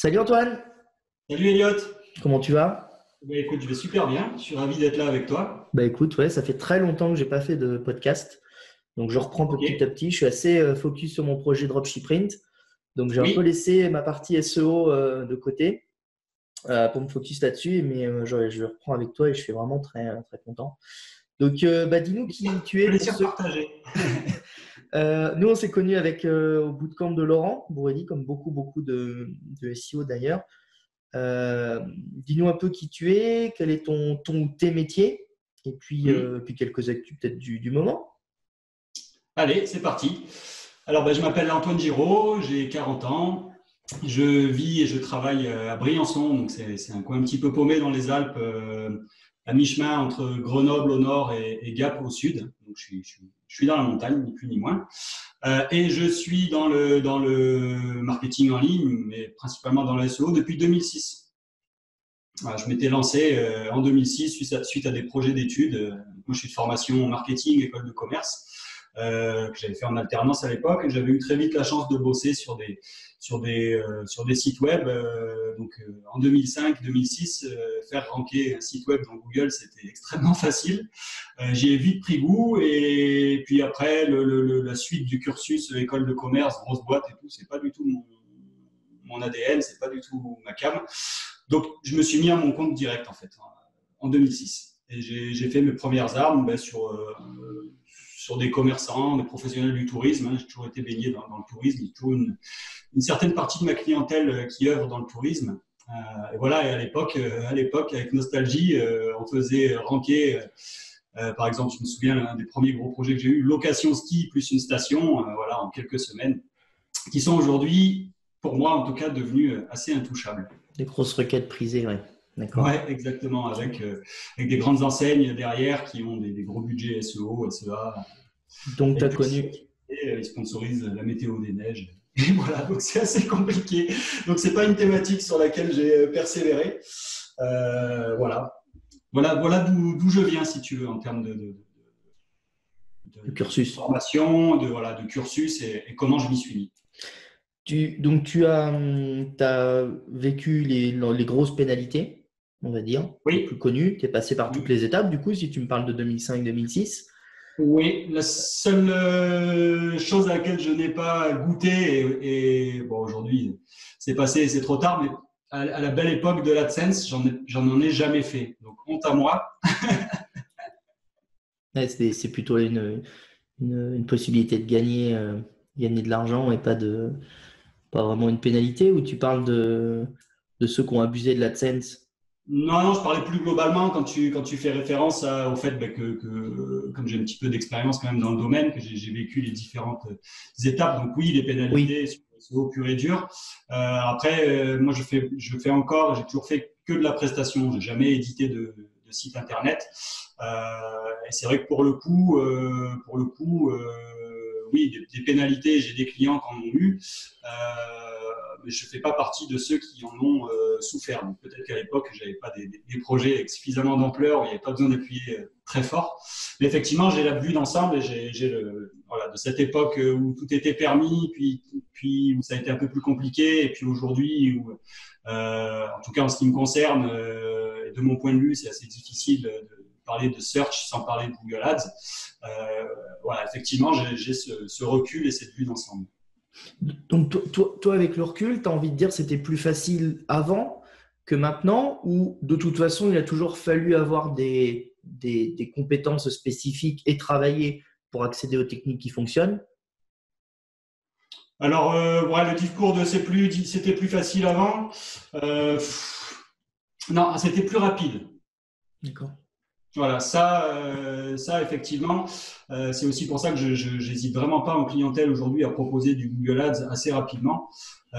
Salut Antoine, Salut Elliot. comment tu vas? Écoute, je vais super bien. Je suis ravi d'être là avec toi. Bah écoute, ouais, ça fait très longtemps que j'ai pas fait de podcast, donc je reprends Ok. petit à petit. Je suis assez focus sur mon projet Dropshiprint, donc j'ai un peu Oui. laissé ma partie SEO de côté pour me focus là-dessus, mais je reprends avec toi et je suis vraiment très content. Donc bah dis-nous qui tu es pour Plaisir ceux. partagé. Nous on s'est connus avec au bootcamp de Laurent Bourredi, comme beaucoup de SEO d'ailleurs. Dis-nous un peu qui tu es, quel est ton ou tes métiers, et Hmm. puis quelques actus peut-être du moment. Allez, c'est parti. Alors, je m'appelle Antoine Giraud, j'ai 40 ans. Je vis et je travaille à Briançon, donc c'est un coin un petit peu paumé dans les Alpes, à mi-chemin entre Grenoble au nord et Gap au sud. Donc, je suis dans la montagne, ni plus ni moins. Et je suis dans le marketing en ligne, mais principalement dans le SEO depuis 2006. Voilà, je m'étais lancé en 2006 suite à des projets d'études. Moi, je suis de formation marketing, école de commerce, que j'avais fait en alternance à l'époque. Et j'avais eu très vite la chance de bosser sur des sites web. En 2005-2006, faire ranker un site web dans Google, c'était extrêmement facile. J'y ai vite pris goût. Et puis après, la suite du cursus, école de commerce, grosse boîte et tout, c'est pas du tout mon ADN, c'est pas du tout ma cam. Donc, je me suis mis à mon compte direct, en fait, en 2006. Et j'ai fait mes premières armes sur des commerçants, des professionnels du tourisme. Hein. J'ai toujours été baigné dans le tourisme. J'ai toujours une certaine partie de ma clientèle qui œuvre dans le tourisme. Et voilà, et à l'époque, avec nostalgie, on faisait ranker. Par exemple, je me souviens l'un des premiers gros projets que j'ai eu, location ski plus une station, voilà, en quelques semaines, qui sont aujourd'hui, pour moi en tout cas, devenus assez intouchables. Des grosses requêtes prisées, ouais. D'accord. Ouais, exactement, avec des grandes enseignes derrière qui ont des gros budgets SEO, SEA, Donc, tu et as puis connu. ils sponsorisent la météo des neiges. Et voilà, donc c'est assez compliqué. Donc c'est pas une thématique sur laquelle j'ai persévéré. Voilà, voilà d'où je viens, si tu veux, en termes Le de cursus. formation, voilà, de cursus et comment je m'y suis mis. Donc, t'as vécu les grosses pénalités, on va dire, les plus Oui, connues. Tu es passé par toutes oui. les étapes, du coup, si tu me parles de 2005-2006. Oui, la seule chose à laquelle je n'ai pas goûté, bon, aujourd'hui, c'est passé, c'est trop tard, mais à la belle époque de l'AdSense, j'en ai jamais fait. Donc, honte à moi. Ouais, c'est plutôt une possibilité de gagner de l'argent et pas vraiment une pénalité, où tu parles de ceux qui ont abusé de l'AdSense. Non, non, je parlais plus globalement quand tu fais référence au fait comme j'ai un petit peu d'expérience quand même dans le domaine, que j'ai vécu les différentes étapes. Donc oui, les pénalités Oui, sur le SEO pur et dur. Après, moi, je fais encore, j'ai toujours fait que de la prestation. J'ai jamais édité de site internet. Et c'est vrai que oui, des pénalités, j'ai des clients qui en ont eu. Mais je ne fais pas partie de ceux qui en ont souffert. Donc peut-être qu'à l'époque, je n'avais pas des projets avec suffisamment d'ampleur, où il n'y avait pas besoin d'appuyer très fort. Mais effectivement, j'ai la vue d'ensemble et voilà, de cette époque où tout était permis, puis où ça a été un peu plus compliqué, et puis aujourd'hui, en tout cas en ce qui me concerne, et de mon point de vue, c'est assez difficile de parler de search sans parler de Google Ads. Voilà, effectivement, j'ai ce recul et cette vue d'ensemble. donc toi, avec le recul, tu as envie de dire que c'était plus facile avant que maintenant, ou de toute façon, il a toujours fallu avoir des compétences spécifiques et travailler pour accéder aux techniques qui fonctionnent? Alors, ouais, le discours de c'était plus facile avant. Non, c'était plus rapide. D'accord. Voilà, ça effectivement, c'est aussi pour ça que j'hésite vraiment pas en clientèle aujourd'hui à proposer du Google Ads assez rapidement,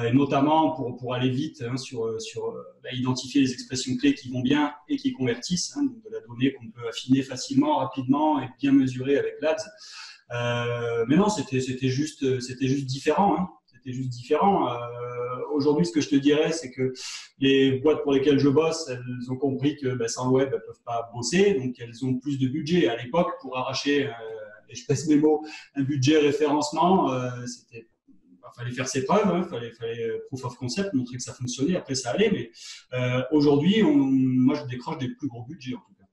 et notamment pour aller vite, hein, identifier les expressions clés qui vont bien et qui convertissent, hein, donc de la donnée qu'on peut affiner facilement, rapidement et bien mesurer avec l'Ads. Mais non, c'était juste différent. Hein. C'était juste différent. Aujourd'hui, ce que je te dirais, c'est que les boîtes pour lesquelles je bosse, elles ont compris que sans le web, elles ne peuvent pas bosser, donc elles ont plus de budget. À l'époque, pour arracher, et je pèse mes mots, un budget référencement, c'était fallait faire ses preuves, hein, fallait proof of concept, montrer que ça fonctionnait, après ça allait. Mais aujourd'hui, moi, je décroche des plus gros budgets en tout cas.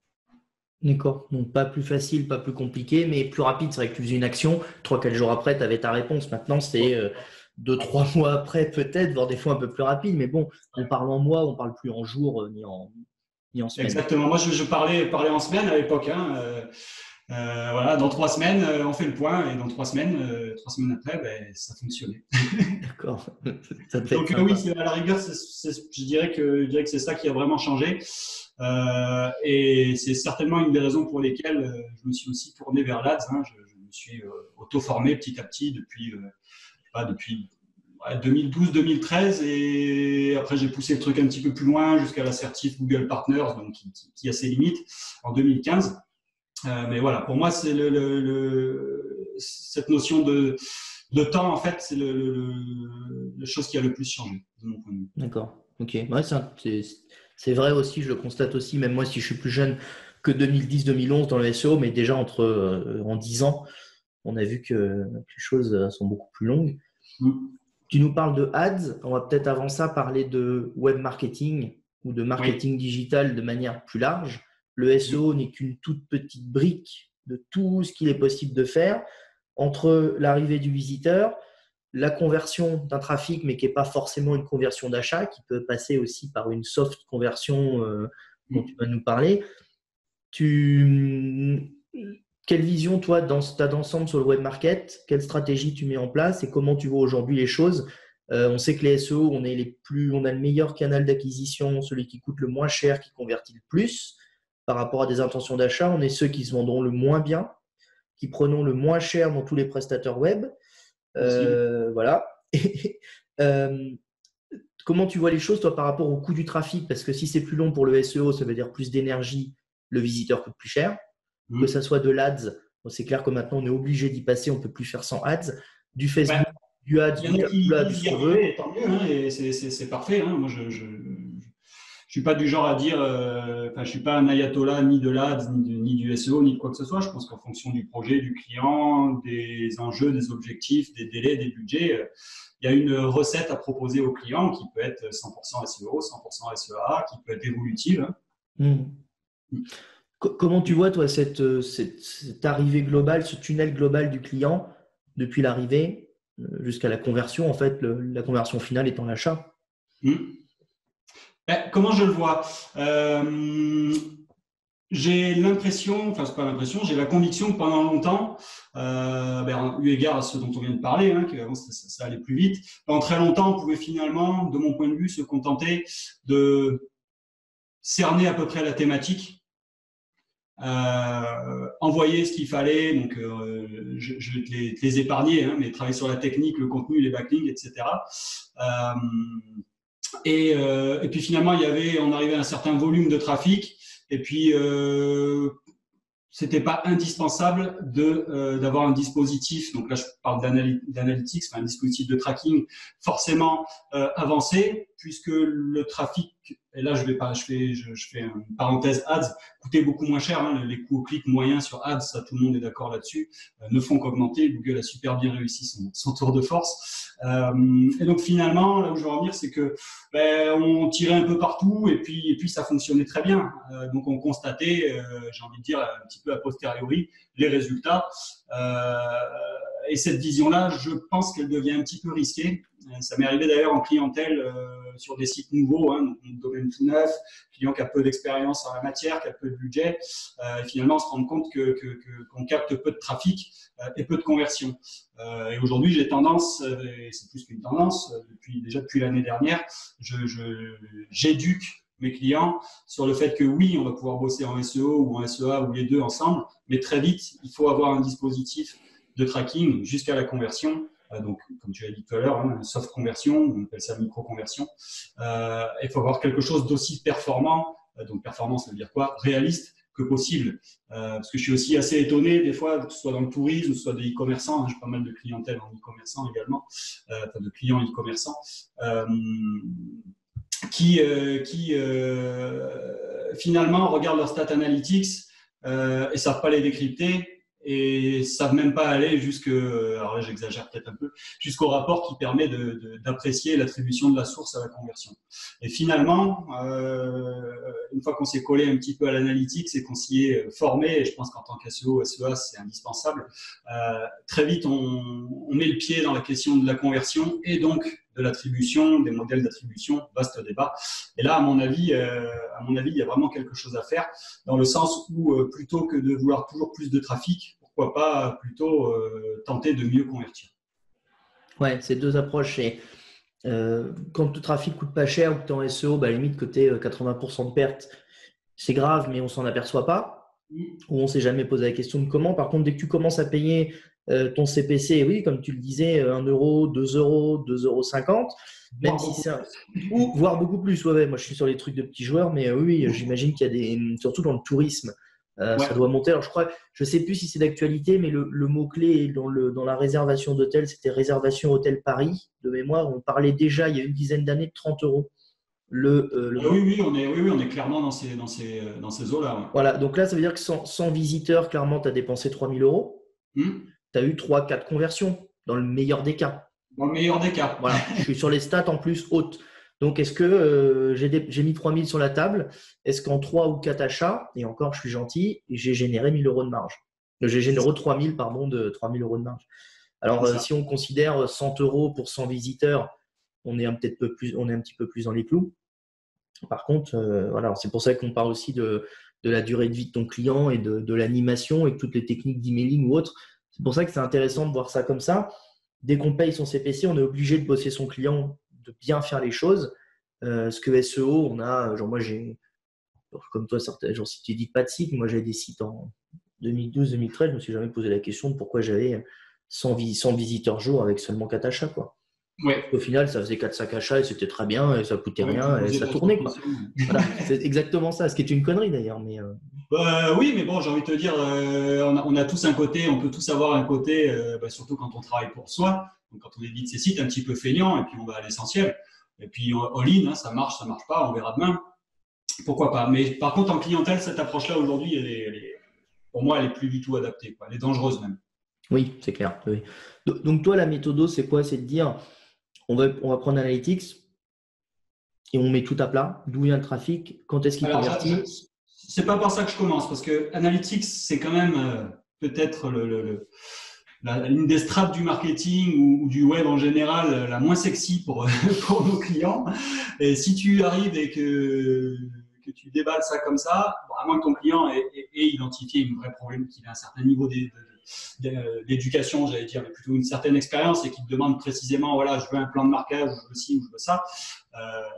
D'accord. Donc, pas plus facile, pas plus compliqué, mais plus rapide. C'est vrai que tu faisais une action, 3-4 jours après, tu avais ta réponse. Maintenant, c'est 2-3 mois après, peut-être, voire des fois un peu plus rapide. Mais bon, on parle en mois, on parle plus en jours ni en semaines. Exactement. Moi, je parlais en semaine à l'époque. Hein. Voilà, dans 3 semaines, on fait le point, et dans 3 semaines après, ben, ça fonctionnait. D'accord. Ça te fait Donc oui, à la rigueur, je dirais que c'est ça qui a vraiment changé. Et c'est certainement une des raisons pour lesquelles je me suis aussi tourné vers l'ADS. Hein. Je me suis auto-formé petit à petit depuis 2012-2013, et après j'ai poussé le truc un petit peu plus loin jusqu'à l'assertif Google Partners, donc qui a ses limites, en 2015. Mais voilà, pour moi, c'est cette notion de temps, en fait, c'est la chose qui a le plus changé, de mon point de vue. D'accord. Ok. Ouais, c'est vrai aussi, je le constate aussi, même moi, si je suis plus jeune que 2010-2011 dans le SEO, mais déjà en 10 ans, on a vu que les choses sont beaucoup plus longues. Tu nous parles de ads, on va peut-être avant ça parler de web marketing ou de marketing digital de manière plus large. Le SEO n'est qu'une toute petite brique de tout ce qu'il est possible de faire entre l'arrivée du visiteur, la conversion d'un trafic, mais qui n'est pas forcément une conversion d'achat, qui peut passer aussi par une soft conversion dont tu vas nous parler. Quelle vision, toi, tu as d'ensemble sur le web market? Quelle stratégie tu mets en place et comment tu vois aujourd'hui les choses? On sait que les SEO, on a le meilleur canal d'acquisition, celui qui coûte le moins cher, qui convertit le plus par rapport à des intentions d'achat. On est ceux qui se vendront le moins bien, qui prenons le moins cher dans tous les prestataires web. Voilà. Comment tu vois les choses, toi, par rapport au coût du trafic? Parce que si c'est plus long pour le SEO, ça veut dire plus d'énergie, le visiteur coûte plus cher. Que ça soit de l'ADS, c'est clair que maintenant, on est obligé d'y passer, on ne peut plus faire sans ads. Du Facebook, du ads, du Capula, du ce qu'on veut. Tant mieux, hein, et c'est parfait. Hein. Moi, je suis pas du genre à dire, je suis pas un ayatollah ni de l'ADS, ni du SEO, ni de quoi que ce soit. Je pense qu'en fonction du projet, du client, des enjeux, des objectifs, des délais, des budgets, il y a une recette à proposer au client qui peut être 100% SEO, 100% SEA, qui peut être évolutive. Comment tu vois, toi, cette arrivée globale, ce tunnel global du client depuis l'arrivée jusqu'à la conversion, en fait, la conversion finale étant l'achat? Comment je le vois? J'ai l'impression, enfin, c'est pas l'impression, j'ai la conviction que pendant longtemps, eu égard à ce dont on vient de parler, hein, qu'avant ça allait plus vite, pendant très longtemps, on pouvait finalement, de mon point de vue, se contenter de cerner à peu près la thématique, envoyer ce qu'il fallait, donc je vais te les épargner, hein, mais travailler sur la technique, le contenu, les backlinks, etc. Et puis finalement, on arrivait à un certain volume de trafic, et puis c'était pas indispensable d'avoir un dispositif, donc là je parle d'analytics, un dispositif de tracking forcément avancé, puisque le trafic, et là je fais une parenthèse ads, coûtait beaucoup moins cher, hein, les coûts au clic moyens sur ads, ça tout le monde est d'accord là-dessus, ne font qu'augmenter. Google a super bien réussi son tour de force, et donc finalement là où je veux en venir, c'est que on tirait un peu partout, et puis ça fonctionnait très bien, donc on constatait, j'ai envie de dire un petit peu a posteriori, les résultats, et cette vision-là, je pense qu'elle devient un petit peu risquée. Ça m'est arrivé d'ailleurs en clientèle sur des sites nouveaux, hein, donc domaine tout neuf, client qui a peu d'expérience en la matière, qui a peu de budget, et finalement on se rend compte qu'on capte peu de trafic et peu de conversion. Et aujourd'hui, j'ai tendance, et c'est plus qu'une tendance, depuis l'année dernière, j'éduque mes clients sur le fait que oui, on va pouvoir bosser en SEO ou en SEA ou les deux ensemble, mais très vite, il faut avoir un dispositif de tracking jusqu'à la conversion. Donc, comme tu l'as dit tout à l'heure, hein, soft conversion, on appelle ça micro-conversion. Il faut avoir quelque chose d'aussi performant, donc performance, ça veut dire quoi? Réaliste que possible. Parce que je suis aussi assez étonné, des fois, que ce soit dans le tourisme, que ce soit des e-commerçants, hein, j'ai pas mal de clientèle en e-commerçant également, de clients e-commerçants, qui finalement regardent leurs stats analytics et savent pas les décrypter, et savent même pas aller alors là j'exagère peut-être un peu, jusqu'au rapport qui permet d'apprécier l'attribution de la source à la conversion. Et finalement, une fois qu'on s'est collé un petit peu à l'analytique, c'est qu'on s'y est formé, et je pense qu'en tant qu'SEO, SEA, c'est indispensable. Très vite, on met le pied dans la question de la conversion et donc de l'attribution, des modèles d'attribution, vaste débat. Et là, à mon avis, il y a vraiment quelque chose à faire, dans le sens où plutôt que de vouloir toujours plus de trafic, pourquoi pas plutôt tenter de mieux convertir. Ouais, c'est deux approches. Et quand le trafic coûte pas cher ou que tu es en SEO, à la limite que tu es 80% de perte, c'est grave, mais on s'en aperçoit pas. Ou on s'est jamais posé la question de comment. Par contre, dès que tu commences à payer ton CPC, oui, comme tu le disais, 1 euro, 2 euros, 2,50 €, même si c'est ou voire beaucoup plus. Ouais, moi, je suis sur les trucs de petits joueurs, mais oui, j'imagine qu'il y a surtout dans le tourisme, ça doit monter. Alors, je sais plus si c'est d'actualité, mais le mot-clé dans la réservation d'hôtel, c'était réservation hôtel Paris, de mémoire. On parlait déjà, il y a une dizaine d'années, de 30 €. Oui, on est clairement dans ces eaux-là. Ouais. Voilà, donc là, ça veut dire que sans visiteurs, clairement, tu as dépensé 3 000 €. Tu as eu 3-4 conversions, dans le meilleur des cas. Dans le meilleur des cas. Voilà, je suis sur les stats en plus hautes. Donc, est-ce que j'ai mis 3 000 sur la table? Est-ce qu'en 3 ou 4 achats, et encore, je suis gentil, j'ai généré 1 000 € de marge? J'ai généré 3 000, de 3 000 € de marge. Alors, si on considère 100 € pour 100 visiteurs, on est un petit peu plus dans les clous. Par contre, voilà, c'est pour ça qu'on parle aussi de la durée de vie de ton client et de l'animation et de toutes les techniques d'emailing ou autres. C'est pour ça que c'est intéressant de voir ça comme ça. Dès qu'on paye son CPC, on est obligé de bosser son client, de bien faire les choses. Ce que SEO, on a, genre moi comme toi, genre si tu dis pas de site, moi j'avais des sites en 2012-2013, je me suis jamais posé la question de pourquoi j'avais 100 visiteurs jour avec seulement 4 achats, quoi. Ouais. Au final, ça faisait 4-5 achats et c'était très bien, et ça coûtait rien et ça tournait, quoi. Voilà, c'est exactement ça, ce qui est une connerie d'ailleurs. Mais oui, mais bon, j'ai envie de te dire, on a tous un côté, on peut tous avoir un côté, surtout quand on travaille pour soi, donc quand on édite ses sites un petit peu feignant, et puis on va à l'essentiel. Et puis all-in, ça marche pas, on verra demain. Pourquoi pas. Mais par contre, en clientèle, cette approche-là aujourd'hui, pour moi, elle est plus du tout adaptée, quoi. Elle est dangereuse même. Oui, c'est clair. Oui. Donc toi, la méthode, c'est quoi? C'est de dire, on va prendre Analytics et on met tout à plat. D'où vient le trafic? Quand est-ce qu'il convertit? C'est pas par ça que je commence, parce que Analytics, c'est quand même peut-être l'une des strates du marketing ou du web en général la moins sexy pour nos clients. Et si tu arrives et que tu déballes ça comme ça, à moins que ton client ait identifié une vraie problème, qu'il ait un certain niveau d'éducation, j'allais dire, mais plutôt une certaine expérience et qu'il te demande précisément, voilà, je veux un plan de marquage, je veux ci ou je veux ça,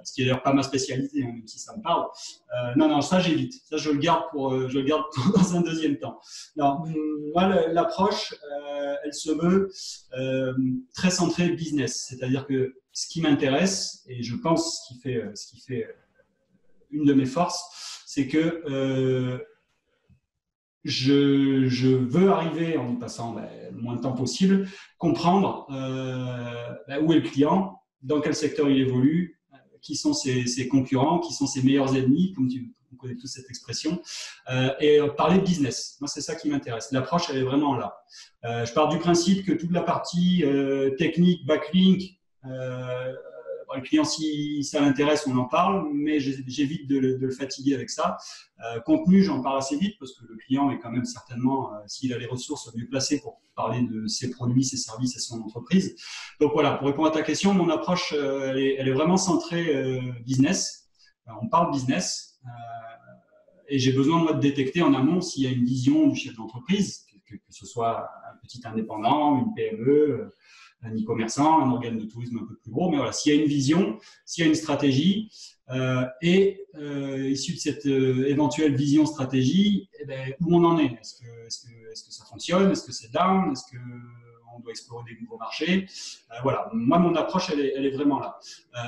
ce qui est d'ailleurs pas ma spécialité, même si ça me parle. Non, ça j'évite. Ça je le garde dans un deuxième temps. Non, moi l'approche, elle se veut très centrée business, c'est-à-dire que ce qui m'intéresse et je pense ce qui fait une de mes forces, c'est que je veux arriver, en y passant le moins de temps possible, comprendre où est le client, dans quel secteur il évolue, qui sont ses concurrents, qui sont ses meilleurs ennemis, comme on connaît tous cette expression, et parler de business. Moi, c'est ça qui m'intéresse. L'approche, elle est vraiment là. Je pars du principe que toute la partie technique, backlink, le client, si ça l'intéresse, on en parle, mais j'évite de le fatiguer avec ça. Contenu, j'en parle assez vite parce que le client est quand même certainement, s'il a les ressources, mieux placé pour parler de ses produits, ses services et son entreprise. Donc voilà, pour répondre à ta question, mon approche, elle est vraiment centrée business. On parle business et j'ai besoin, moi, de détecter en amont s'il y a une vision du chef d'entreprise, que ce soit un petit indépendant, une PME, un e-commerçant, un organe de tourisme un peu plus gros, mais voilà, s'il y a une vision, s'il y a une stratégie, issue de cette éventuelle vision stratégie, où on en est? Est-ce que ça fonctionne? Est-ce que c'est down? Est-ce qu'on doit explorer des nouveaux marchés? Voilà, moi, mon approche, elle est vraiment là.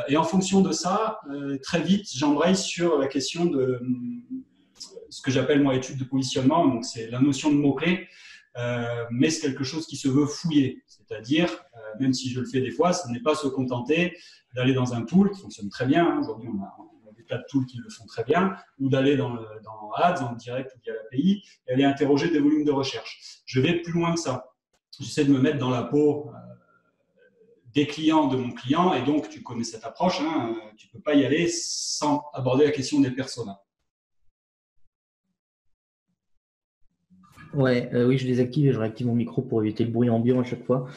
Et en fonction de ça, très vite, j'embraye sur la question de ce que j'appelle, moi, étude de positionnement. Donc, c'est la notion de mots-clés. Mais c'est quelque chose qui se veut fouiller, c'est-à-dire, même si je le fais des fois, ce n'est pas se contenter d'aller dans un tool qui fonctionne très bien. Aujourd'hui, on a des tas de tools qui le font très bien, ou d'aller dans Ads, en direct ou via l'API, et aller interroger des volumes de recherche. Je vais plus loin que ça. J'essaie de me mettre dans la peau des clients de mon client, et donc tu connais cette approche, hein, tu ne peux pas y aller sans aborder la question des personas. Ouais, oui, je désactive et je réactive mon micro pour éviter le bruit ambiant à chaque fois.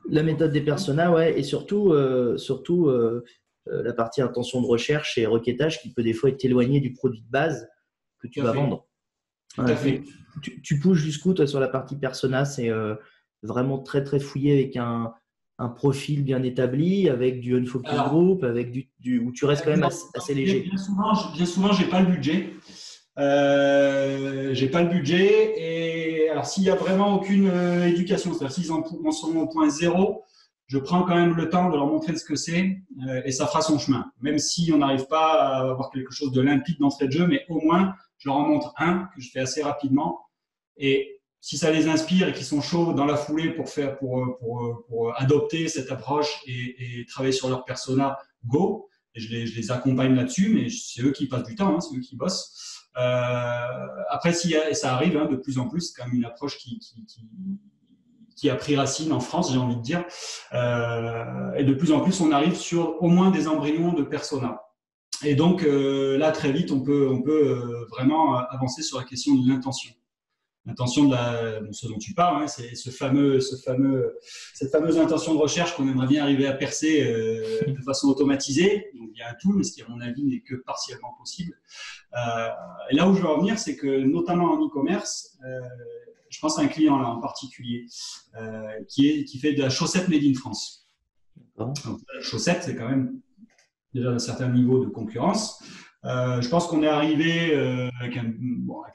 La méthode des personas, ouais, et surtout la partie intention de recherche et requêtage qui peut des fois être éloignée du produit de base que tu vas vendre. Tout à fait. Tu pousses jusqu'où, toi, sur la partie persona? C'est vraiment très, très fouillé avec un profil bien établi, avec du unfocus group, avec où tu restes quand même assez léger. Bien souvent, j'ai pas le budget. J'ai pas le budget, et alors s'il y a vraiment aucune éducation, c'est-à-dire s'ils en sont au point zéro, je prends quand même le temps de leur montrer ce que c'est, et ça fera son chemin. Même si on n'arrive pas à avoir quelque chose de limpide d'entrée de jeu, mais au moins je leur en montre un que je fais assez rapidement, et si ça les inspire et qu'ils sont chauds dans la foulée pour adopter cette approche et travailler sur leur persona, go. Et je les accompagne là-dessus, mais c'est eux qui passent du temps, hein, c'est eux qui bossent. Après, et ça arrive de plus en plus, c'est quand même une approche qui a pris racine en France, j'ai envie de dire. Et de plus en plus, on arrive sur au moins des embryons de persona. Et donc là, très vite, on peut vraiment avancer sur la question de l'intention. L'intention de ce dont tu parles, hein, c'est cette fameuse intention de recherche qu'on aimerait bien arriver à percer de façon automatisée. Donc, il y a un tool, mais ce qui, à mon avis, n'est que partiellement possible. Et là où je veux en venir, c'est que, notamment en e-commerce, je pense à un client là en particulier qui fait de la chaussette made in France. Donc, la chaussette, c'est quand même déjà un certain niveau de concurrence. Je pense qu'on est arrivé avec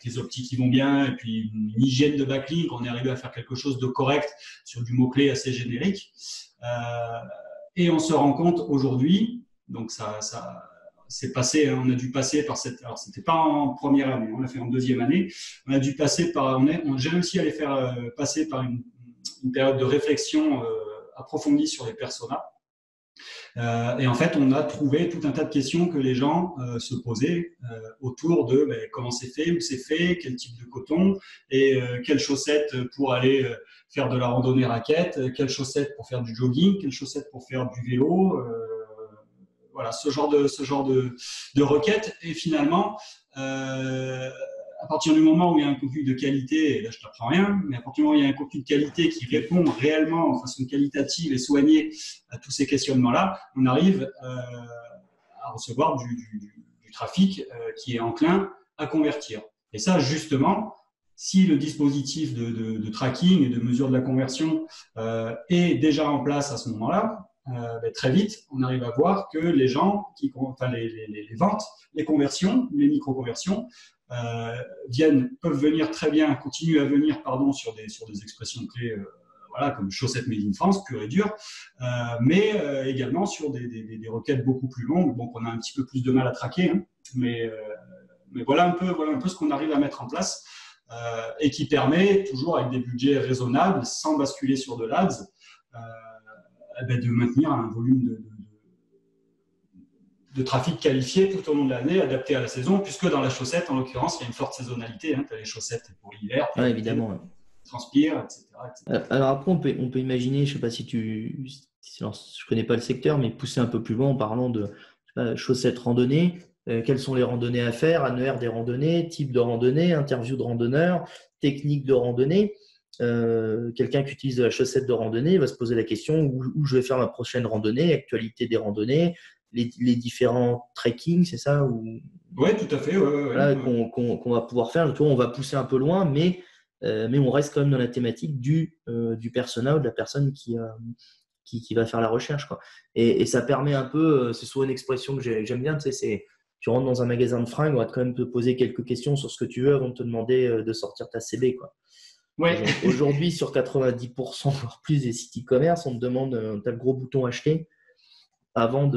les optiques qui vont bien et puis une hygiène de backlink, on est arrivé à faire quelque chose de correct sur du mot-clé assez générique. Et on se rend compte aujourd'hui, donc ça c'est passé, on a dû passer par cette. Alors, c'était pas en première année, on l'a fait en deuxième année. On a dû passer par. J'ai réussi à les faire passer par une période de réflexion approfondie sur les personas. Et en fait, on a trouvé tout un tas de questions que les gens se posaient autour de comment c'est fait, où c'est fait, quel type de coton, et quelles chaussettes pour aller faire de la randonnée raquette, quelles chaussettes pour faire du jogging, quelles chaussettes pour faire du vélo, voilà, ce genre de requêtes. Et finalement, à partir du moment où il y a un contenu de qualité, et là je ne t'apprends rien, mais à partir du moment où il y a un contenu de qualité qui répond réellement de façon qualitative et soignée à tous ces questionnements-là, on arrive à recevoir du trafic qui est enclin à convertir. Et ça, justement, si le dispositif de tracking et de mesure de la conversion est déjà en place à ce moment-là, très vite, on arrive à voir que les gens, les ventes, les conversions, les micro-conversions, peuvent venir très bien, continuer à venir sur des expressions clés voilà, comme chaussettes made in France, pure et dure, mais également sur des requêtes beaucoup plus longues, bon, qu'on a un petit peu plus de mal à traquer, hein, mais voilà un peu ce qu'on arrive à mettre en place et qui permet, toujours avec des budgets raisonnables, sans basculer sur de l'ADS, de maintenir un volume de trafic qualifié tout au long de l'année, adapté à la saison, puisque dans la chaussette, en l'occurrence, il y a une forte saisonnalité. Hein, tu as les chaussettes pour l'hiver, ouais, évidemment. Ouais. Transpire, etc. Alors après, on peut imaginer, je ne sais pas si je ne connais pas le secteur, mais pousser un peu plus loin en parlant de chaussettes randonnées. Quelles sont les randonnées à faire, annuaire des randonnées, type de randonnée, interview de randonneur, technique de randonnée. Quelqu'un qui utilise de la chaussette de randonnée va se poser la question où je vais faire ma prochaine randonnée, actualité des randonnées, les différents trekkings, c'est ça Oui, tout à fait. Voilà, qu'on va pouvoir faire. On va pousser un peu loin, mais on reste quand même dans la thématique du persona ou de la personne qui va faire la recherche, quoi. Et ça permet un peu, c'est souvent une expression que j'aime bien, tu sais, tu rentres dans un magasin de fringues, on va quand même te poser quelques questions sur ce que tu veux avant de te demander de sortir ta CB, quoi. Ouais. Aujourd'hui, sur 90% voire plus des sites e-commerce, on te demande, tu as le gros bouton acheter avant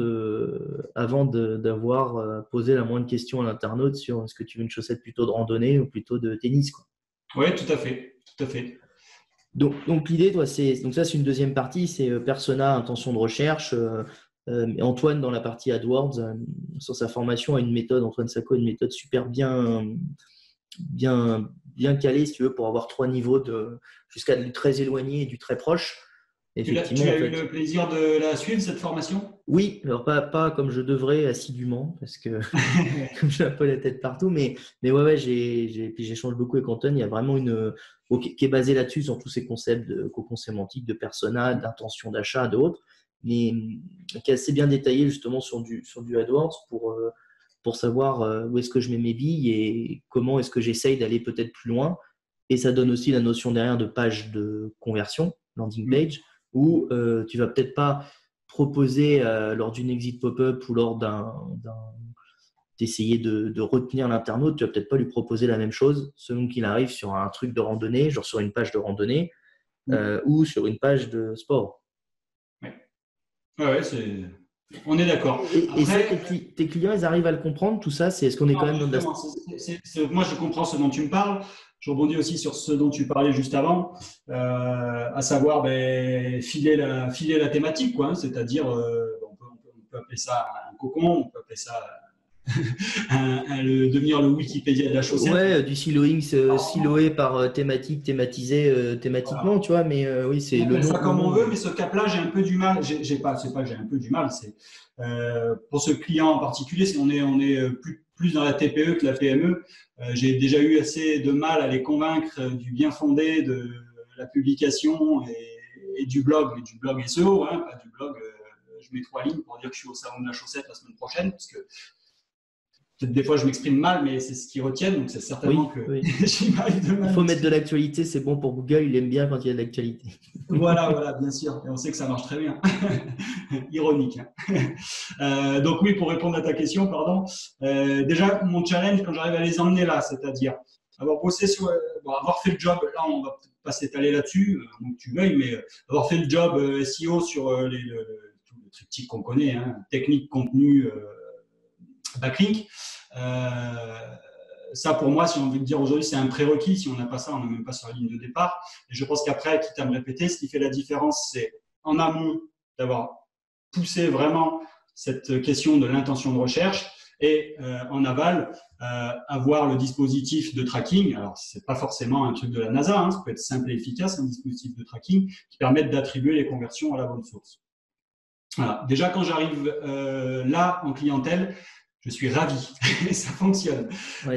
d'avoir posé la moindre question à l'internaute sur est-ce que tu veux une chaussette plutôt de randonnée ou plutôt de tennis, quoi. Oui, tout à fait. Donc l'idée, toi, donc ça, c'est une deuxième partie, c'est persona, intention de recherche, Mais Antoine, dans la partie AdWords, sur sa formation, a une méthode, Antoine Sacco, une méthode super bien calée, si tu veux, pour avoir 3 niveaux jusqu'à du très éloigné et du très proche. Effectivement, tu as eu le plaisir de la suivre, cette formation? Oui, alors pas comme je devrais assidûment, parce que comme j'ai un peu la tête partout, mais ouais, j'échange beaucoup avec Antoine. Il y a vraiment qui est basée là-dessus, sur tous ces concepts de cocon sémantique, de persona, d'intention d'achat, d'autres, mais qui est assez bien détaillé justement sur du AdWords pour savoir où est-ce que je mets mes billes et comment est-ce que j'essaye d'aller peut-être plus loin. Et ça donne aussi la notion derrière de page de conversion, landing page, où tu vas peut-être pas proposer lors d'une exit pop-up ou lors d'essayer de retenir l'internaute, tu vas peut-être pas lui proposer la même chose selon qu'il arrive sur un truc de randonnée, genre sur une page de randonnée ou sur une page de sport. Ouais, on est d'accord. Et ça, tes clients, ils arrivent à le comprendre, tout ça, est-ce qu'on est quand même dans de la... Moi, je comprends ce dont tu me parles. Je rebondis aussi sur ce dont tu parlais juste avant, à savoir filer la thématique, quoi. C'est-à-dire, on peut appeler ça un cocon, on peut appeler ça devenir le Wikipédia de la chaussette. Ouais, du siloing, siloé par thématique, thématisé thématiquement, tu vois, mais oui, c'est le nom. Ça comme on veut, mais ce cap-là, j'ai un peu du mal. C'est pas que j'ai un peu du mal, c'est pour ce client en particulier, on est plus dans la TPE que la PME. J'ai déjà eu assez de mal à les convaincre du bien fondé de la publication et du blog SEO, hein, pas du blog. Je mets 3 lignes pour dire que je suis au salon de la chaussette la semaine prochaine, parce que des fois, je m'exprime mal, mais c'est ce qu'ils retiennent, donc c'est certainement que j'ai mal de mal. Il faut mettre de l'actualité, c'est bon pour Google, il aime bien quand il y a de l'actualité. Voilà, bien sûr, et on sait que ça marche très bien. Ironique. Hein. Donc oui, pour répondre à ta question, pardon. Déjà, mon challenge, quand j'arrive à les emmener là, c'est-à-dire avoir bossé avoir fait le job, là, on va peut-être pas s'étaler là-dessus, donc tu veuilles, mais avoir fait le job SEO sur le triptyque qu'on connaît, hein, technique, contenu, backlink. Ça, pour moi, si on veut dire aujourd'hui, c'est un prérequis. Si on n'a pas ça, on n'est même pas sur la ligne de départ. Et je pense qu'après, quitte à me répéter, ce qui fait la différence, c'est en amont d'avoir poussé vraiment cette question de l'intention de recherche et en aval, avoir le dispositif de tracking. Alors, ce n'est pas forcément un truc de la NASA, hein, ça peut être simple et efficace, un dispositif de tracking qui permet d'attribuer les conversions à la bonne source. Voilà. Déjà, quand j'arrive là en clientèle, je suis ravi, ça fonctionne. Ouais,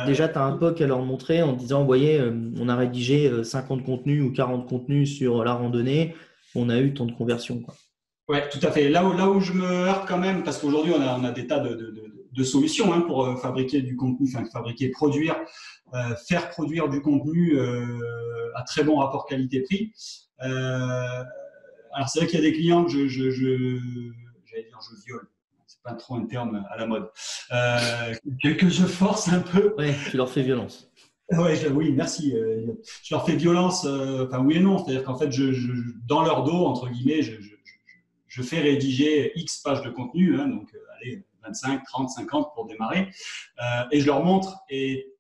déjà, tu as un POC à leur montrer en disant, vous voyez, on a rédigé 50 contenus ou 40 contenus sur la randonnée, on a eu tant de conversions. Oui, tout à fait. Là où je me heurte quand même, parce qu'aujourd'hui, on a des tas de solutions hein, pour fabriquer du contenu, faire produire du contenu à très bon rapport qualité-prix. Alors, c'est vrai qu'il y a des clients que je viole. C'est pas trop un terme à la mode. Que je force un peu. Ouais, tu leur fais violence. Oui, merci. Je leur fais violence, oui et non. C'est-à-dire qu'en fait, dans leur dos, entre guillemets, je fais rédiger X pages de contenu, hein, donc allez, 25, 30, 50 pour démarrer, et je leur montre. Et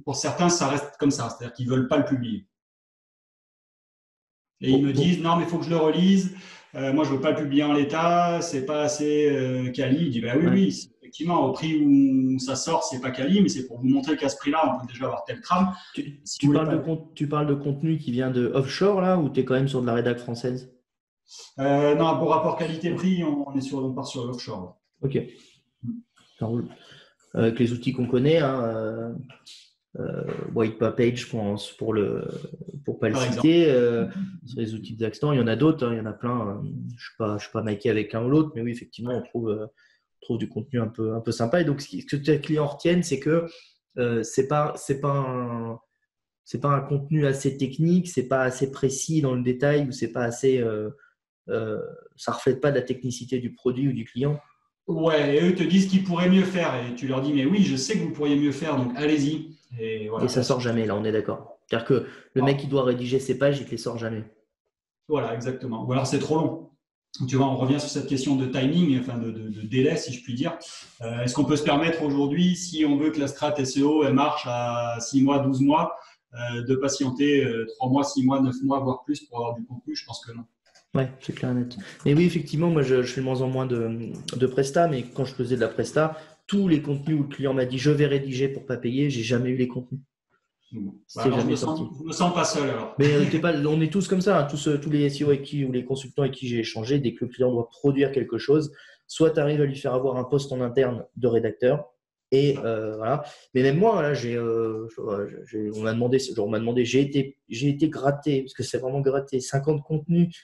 pour certains, ça reste comme ça, c'est-à-dire qu'ils ne veulent pas le publier. Et ils me disent, non, mais il faut que je le relise. Moi, je ne veux pas le publier en l'état, c'est pas assez quali. Je dis, oui, effectivement, au prix où ça sort, c'est pas quali, mais c'est pour vous montrer qu'à ce prix-là, on peut déjà avoir tel trame. Tu parles de contenu qui vient de offshore, là, ou tu es quand même sur de la rédac française? Non, pour rapport qualité-prix, on part sur l'offshore. Ok, ça roule. Avec les outils qu'on connaît, hein, Whitepage, je pense, pour pas le citer, sur les outils de Zaxstan, il y en a d'autres, hein, il y en a plein. Je ne suis pas maqué avec un ou l'autre, mais oui, effectivement, on trouve du contenu un peu sympa. Et donc, ce que tes clients retiennent, c'est que c'est pas un contenu assez technique, c'est pas assez précis dans le détail, ou c'est pas assez, ça reflète pas de la technicité du produit ou du client. Ouais, et eux te disent qu'ils pourraient mieux faire, et tu leur dis mais oui, je sais que vous pourriez mieux faire, donc allez-y. Et ça sort jamais, là, on est d'accord. C'est-à-dire que le mec qui doit rédiger ses pages, il ne les sort jamais. Voilà, exactement. Ou alors c'est trop long. Tu vois, on revient sur cette question de timing, enfin de délai, si je puis dire. Est-ce qu'on peut se permettre aujourd'hui, si on veut que la strat SEO elle marche à 6 mois, 12 mois, de patienter 3 mois, 6 mois, 9 mois, voire plus pour avoir du contenu? Je pense que non. Ouais, c'est clair et net. Mais oui, effectivement, moi, je fais de moins en moins de presta, mais quand je faisais de la presta, tous les contenus où le client m'a dit je vais rédiger pour pas payer, j'ai jamais eu les contenus. Bon. Bah C'était alors, jamais sorti. je me sens pas seul alors. Mais on est tous comme ça, hein, tous les SEO avec qui, ou les consultants avec qui j'ai échangé, dès que le client doit produire quelque chose, soit tu arrives à lui faire avoir un poste en interne de rédacteur, et voilà. Mais même moi, là, on m'a demandé, j'ai été gratté, parce que c'est vraiment gratté, 50 contenus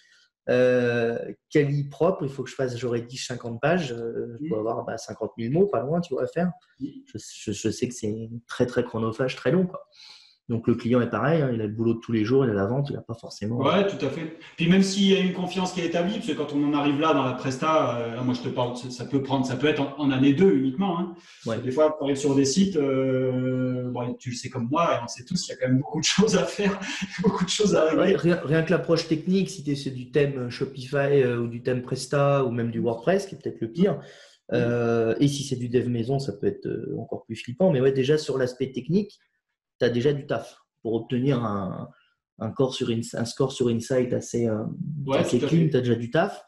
quali propre, il faut que je rédige 50 pages, je dois avoir 50 000 mots, pas loin, tu vois, à faire. Je sais que c'est très, très chronophage, très long, quoi. Donc le client est pareil, hein, il a le boulot de tous les jours, il a la vente, il n'a pas forcément. Ouais, tout à fait. Puis même s'il y a une confiance qui est établie, parce que quand on en arrive là dans la presta, là, moi je te parle, ça peut être en année 2 uniquement. Hein. Ouais. Des fois, tu arrives sur des sites, bon, tu le sais comme moi, et on sait tous, il y a quand même beaucoup de choses à faire, beaucoup de choses à régler. Ouais, rien que l'approche technique, si c'est du thème Shopify ou du thème Presta ou même du WordPress, qui est peut-être le pire. Et si c'est du dev maison, ça peut être encore plus flippant. Mais ouais, déjà sur l'aspect technique, tu as déjà du taf pour obtenir un score sur Insight assez clean, tu as déjà du taf.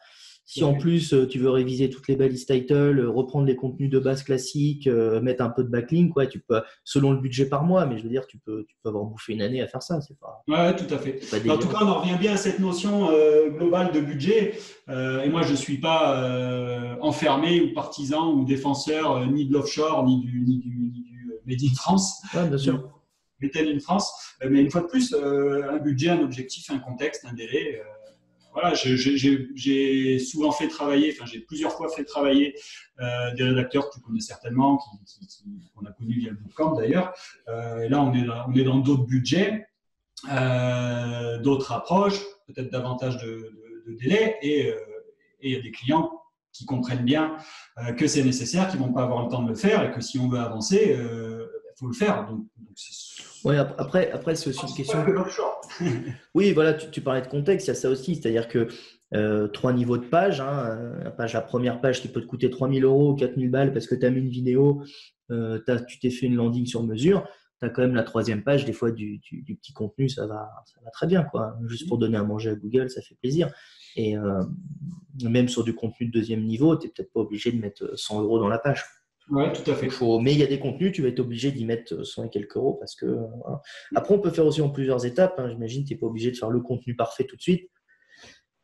Si en plus tu veux réviser toutes les balises title, reprendre les contenus de base classiques, mettre un peu de backlink, ouais, tu peux, selon le budget par mois, mais je veux dire, tu peux avoir bouffé une année à faire ça. C'est pas, ouais, tout à fait. En tout cas, on en revient bien à cette notion globale de budget. Et moi, je ne suis pas enfermé ou partisan ou défenseur ni de l'offshore, ni du Made in France. Ouais, bien sûr. Made in France. Mais une fois de plus, un budget, un objectif, un contexte, un délai. Voilà, j'ai souvent fait travailler, enfin j'ai plusieurs fois fait travailler des rédacteurs que tu connais certainement, qu'on a connus via le bootcamp d'ailleurs. Et là, on est dans d'autres budgets, d'autres approches, peut-être davantage de délais, et il y a des clients qui comprennent bien que c'est nécessaire, qui ne vont pas avoir le temps de le faire, et que si on veut avancer, il faut le faire. Donc ouais, après c'est aussi une question. Oui, voilà, tu parlais de contexte, il y a ça aussi, c'est-à-dire que 3 niveaux de page, hein, la première page qui peut te coûter 3 000 €, 4 000 balles parce que tu as mis une vidéo, tu t'es fait une landing sur mesure, tu as quand même la troisième page, des fois du petit contenu, ça va très bien, quoi. Juste pour donner à manger à Google, ça fait plaisir. Et même sur du contenu de deuxième niveau, tu n'es peut-être pas obligé de mettre 100 € dans la page. Oui, tout à fait. Mais il y a des contenus, tu vas être obligé d'y mettre 100 et quelques euros parce que. Voilà. Après, on peut faire aussi en plusieurs étapes. Hein. J'imagine que tu n'es pas obligé de faire le contenu parfait tout de suite.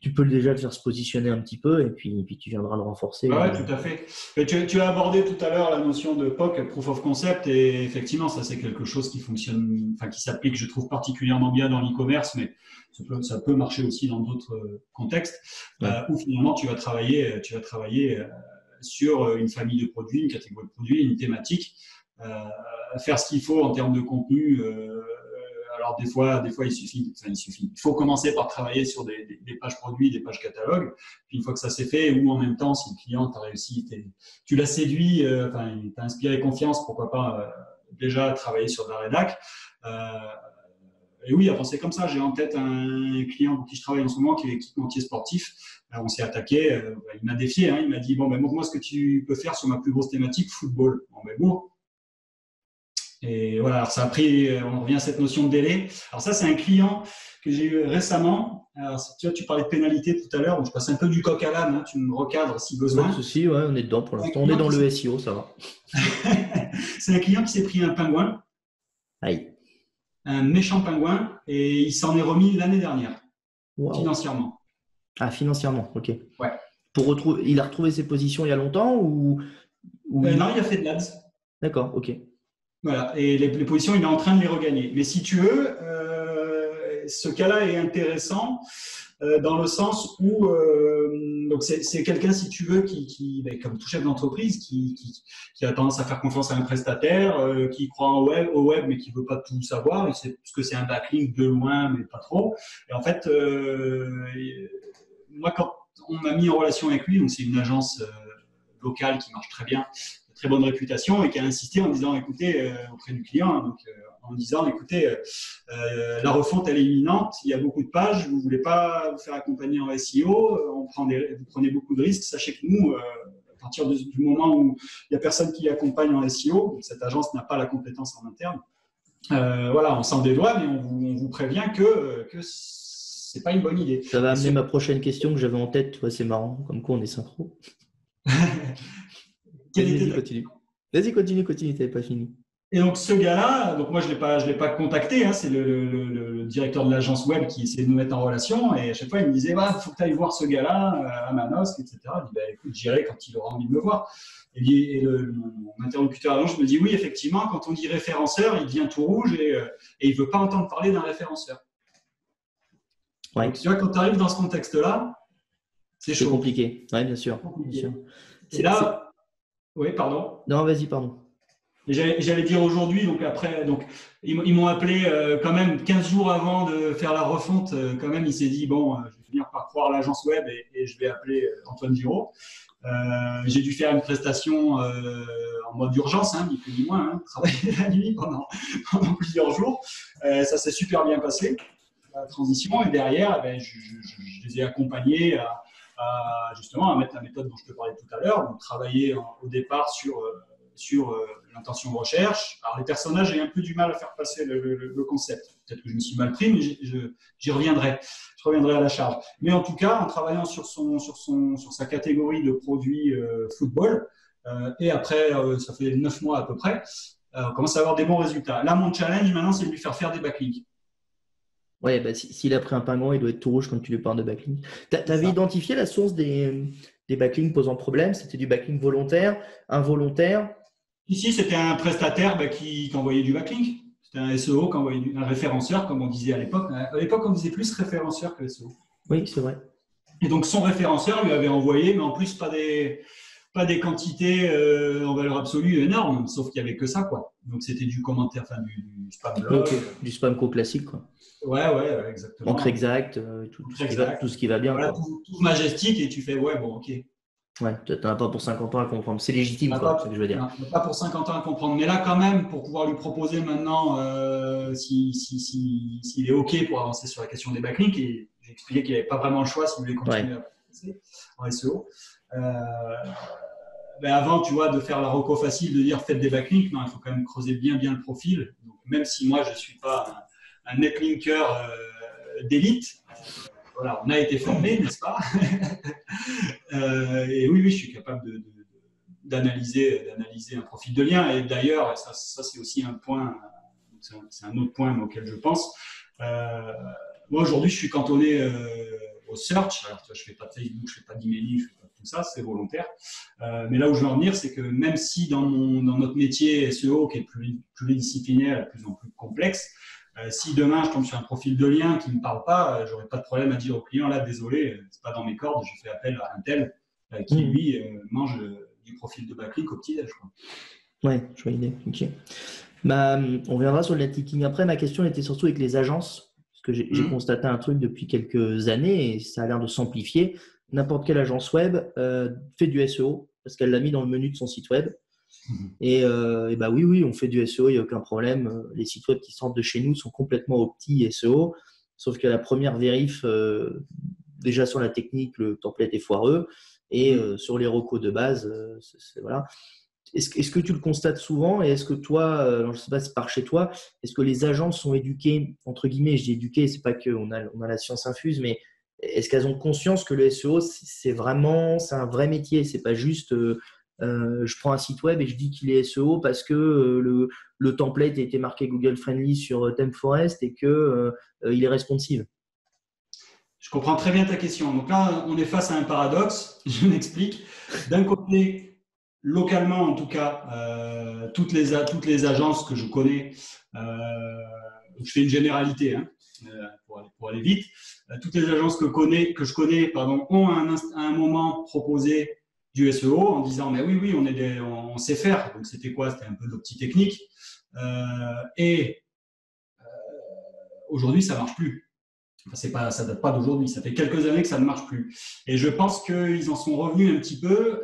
Tu peux déjà le faire se positionner un petit peu et puis tu viendras le renforcer. Oui, tout à fait. Et tu as abordé tout à l'heure la notion de POC, Proof of Concept, et effectivement, ça c'est quelque chose qui fonctionne, enfin qui s'applique, je trouve, particulièrement bien dans l'e-commerce, mais ça peut marcher aussi dans d'autres contextes, où finalement tu vas travailler sur une famille de produits, une catégorie de produits, une thématique, faire ce qu'il faut en termes de contenu. Alors des fois il faut commencer par travailler sur des pages produits, des pages catalogues. Puis une fois que ça s'est fait, ou en même temps, si le client t'a réussi, tu l'as séduit, il t'a inspiré confiance, pourquoi pas déjà travailler sur de la rédac. Et oui, avancer comme ça. J'ai en tête un client pour qui je travaille en ce moment qui est équipementier sportif. On s'est attaqué, il m'a défié, hein, il m'a dit bon, ben, montre-moi ce que tu peux faire sur ma plus grosse thématique, football. Bon, ben, bon. Et voilà, alors ça a pris, on revient à cette notion de délai. Alors ça, c'est un client que j'ai eu récemment. Alors, tu vois, tu parlais de pénalité tout à l'heure, donc je passe un peu du coq à l'âne, hein, tu me recadres si besoin. Pas de souci, ouais, on est dedans pour l'instant. On est dans le SEO, ça va. C'est un client qui s'est pris un pingouin. Aïe. Un méchant pingouin, et il s'en est remis l'année dernière, financièrement. Ah, financièrement, ok. Ouais. Il a retrouvé ses positions il y a longtemps ou non, il a fait de l'ADS. D'accord, ok. Voilà, et les positions, il est en train de les regagner. Mais si tu veux, ce cas-là est intéressant dans le sens où donc c'est quelqu'un, si tu veux, qui comme tout chef d'entreprise, qui a tendance à faire confiance à un prestataire, qui croit au web, mais qui veut pas tout savoir, parce que c'est un backlink de loin, mais pas trop. Et en fait, moi, quand on m'a mis en relation avec lui, donc c'est une agence locale qui marche très bien, très bonne réputation, et qui a insisté en disant, écoutez, auprès du client, donc en disant, écoutez, la refonte elle est imminente, il y a beaucoup de pages, vous ne voulez pas vous faire accompagner en SEO, vous prenez beaucoup de risques, sachez que nous, à partir du moment où il n'y a personne qui accompagne en SEO, donc cette agence n'a pas la compétence en interne, voilà, on s'en dédouane et on vous prévient que c'est pas une bonne idée. Ça va amener ma prochaine question que j'avais en tête. Tu vois, c'est marrant, comme quoi on est synchro. Vas-y, continue. Vas-y, continue, tu n'avais pas fini. Et donc ce gars-là, donc moi je l'ai pas contacté, hein, c'est le directeur de l'agence web qui essayait de nous mettre en relation, et à chaque fois il me disait faut que tu ailles voir ce gars-là à Manosque, etc. Je dis écoute, j'irai quand il aura envie de me voir. Et mon interlocuteur avant, je me dis oui, effectivement, quand on dit référenceur, il devient tout rouge et il veut pas entendre parler d'un référenceur. Ouais. Donc tu vois, quand tu arrives dans ce contexte-là, c'est chaud. C'est compliqué. Oui, bien sûr. Et là, oui, pardon. Non, vas-y, pardon. J'allais dire aujourd'hui, donc après, ils m'ont appelé quand même 15 jours avant de faire la refonte. Quand même, il s'est dit bon, je vais finir par croire l'agence web et je vais appeler Antoine Giraud. J'ai dû faire une prestation en mode urgence, ni plus ni moins, travailler la nuit pendant plusieurs jours. Ça s'est super bien passé, la transition. Et derrière, je les ai accompagnés justement à mettre la méthode dont je te parlais tout à l'heure, donc travailler au départ sur l'intention de recherche. Alors, les personnages, j'ai un peu du mal à faire passer le concept. Peut-être que je me suis mal pris, mais j'y reviendrai. Je reviendrai à la charge. Mais en tout cas, en travaillant sur sa catégorie de produits football, et après, ça fait 9 mois à peu près, on commence à avoir des bons résultats. Là, mon challenge maintenant, c'est de lui faire des backlinks. Ouais, s'il a pris un pingouin, il doit être tout rouge quand tu lui parles de backlinks. Tu avais identifié la source des backlinks posant problème? C'était du backlink volontaire, involontaire? Ici, c'était un prestataire qui envoyait du backlink. C'était un SEO qui envoyait un référenceur, comme on disait à l'époque. À l'époque, on disait plus référenceur que SEO. Oui, c'est vrai. Et donc, son référenceur lui avait envoyé, mais en plus, pas des quantités en valeur absolue énormes, sauf qu'il n'y avait que ça, quoi. Donc, c'était du commentaire, du spam blog. Okay. Du spam co classique, quoi. Ouais, exactement. Encre exact, tout ce qui va bien. Voilà, tout majestique, et tu fais, ouais, bon, ok. Ouais, tu n'en as pas pour 50 ans à comprendre. C'est légitime, quoi, c'est ce que je veux dire. Non, pas pour 50 ans à comprendre. Mais là, quand même, pour pouvoir lui proposer maintenant s'il est OK pour avancer sur la question des backlinks, et j'ai expliqué qu'il n'avait pas vraiment le choix s'il voulait continuer à passer en SEO. Avant, tu vois, de faire la reco facile, de dire faites des backlinks, non, il faut quand même creuser bien le profil. Donc, même si moi, je ne suis pas un netlinker d'élite, voilà, on a été formé, n'est-ce pas? Et oui, je suis capable d'analyser un profil de lien. Et d'ailleurs, ça c'est aussi un point, c'est un autre point auquel je pense. Moi, aujourd'hui, je suis cantonné au search. Alors, tu vois, je ne fais pas de Facebook, je ne fais pas d'emailing, je ne fais pas de tout ça, c'est volontaire. Mais là où je veux en venir, c'est que même si dans notre métier SEO, qui est pluridisciplinaire et de plus en plus complexe, si demain je tombe sur un profil de lien qui ne me parle pas, j'aurais pas de problème à dire au client là, désolé, c'est pas dans mes cordes, je fais appel à un tel qui lui mange du profil de backlink au petit-déj. Ouais, je vois l'idée. Ok. On reviendra sur le netlinking après. Ma question était surtout avec les agences, parce que j'ai constaté un truc depuis quelques années et ça a l'air de s'amplifier. N'importe quelle agence web fait du SEO parce qu'elle l'a mis dans le menu de son site web. Et oui, on fait du SEO, il n'y a aucun problème. Les sites web qui sortent de chez nous sont complètement opti SEO, sauf que la première vérif, déjà sur la technique, le template est foireux, et sur les recos de base, voilà. Est-ce que tu le constates souvent, et est-ce que toi, je ne sais pas si par chez toi, est-ce que les agences sont éduquées, entre guillemets, je dis éduquées, c'est pas qu'on a la science infuse, mais est-ce qu'elles ont conscience que le SEO, c'est un vrai métier, c'est pas juste je prends un site web et je dis qu'il est SEO parce que le template a été marqué Google Friendly sur ThemeForest et qu'il est responsive. Je comprends très bien ta question. Donc là, on est face à un paradoxe. Je m'explique. D'un côté, localement en tout cas, toutes les agences que je connais, je fais une généralité pour aller vite, toutes les agences que je connais ont à un moment proposé du SEO en disant mais oui, on sait faire. Donc c'était quoi? C'était un peu d'opti-technique. Aujourd'hui, ça ne marche plus. Enfin, ça date pas d'aujourd'hui, ça fait quelques années que ça ne marche plus. Et je pense qu'ils en sont revenus un petit peu.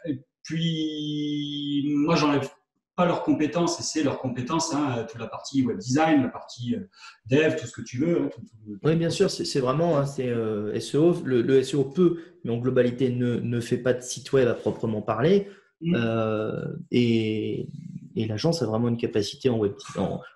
Et puis, moi, j'enlève pas leurs compétences, et c'est leurs compétences, toute la partie web design, la partie dev, tout ce que tu veux. Oui, bien sûr, c'est vraiment SEO. Le SEO peut, mais en globalité, ne fait pas de site web à proprement parler. Et et l'agence a vraiment une capacité en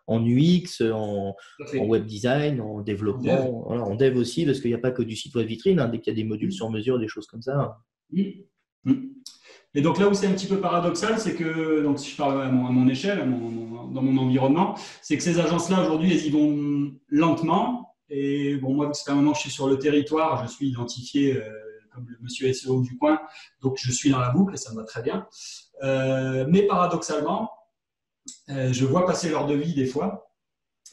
UX, en web design, en développement, voilà, en dev aussi, parce qu'il n'y a pas que du site web vitrine, hein, dès qu'il y a des modules sur mesure, des choses comme ça. Et donc là où c'est un petit peu paradoxal, c'est que, donc si je parle à mon échelle, dans mon environnement, c'est que ces agences-là, aujourd'hui, elles y vont lentement. Et bon, moi, c'est un moment que je suis sur le territoire, je suis identifié comme le monsieur SEO du coin, donc je suis dans la boucle et ça me va très bien. Mais paradoxalement, je vois passer leurs devis des fois.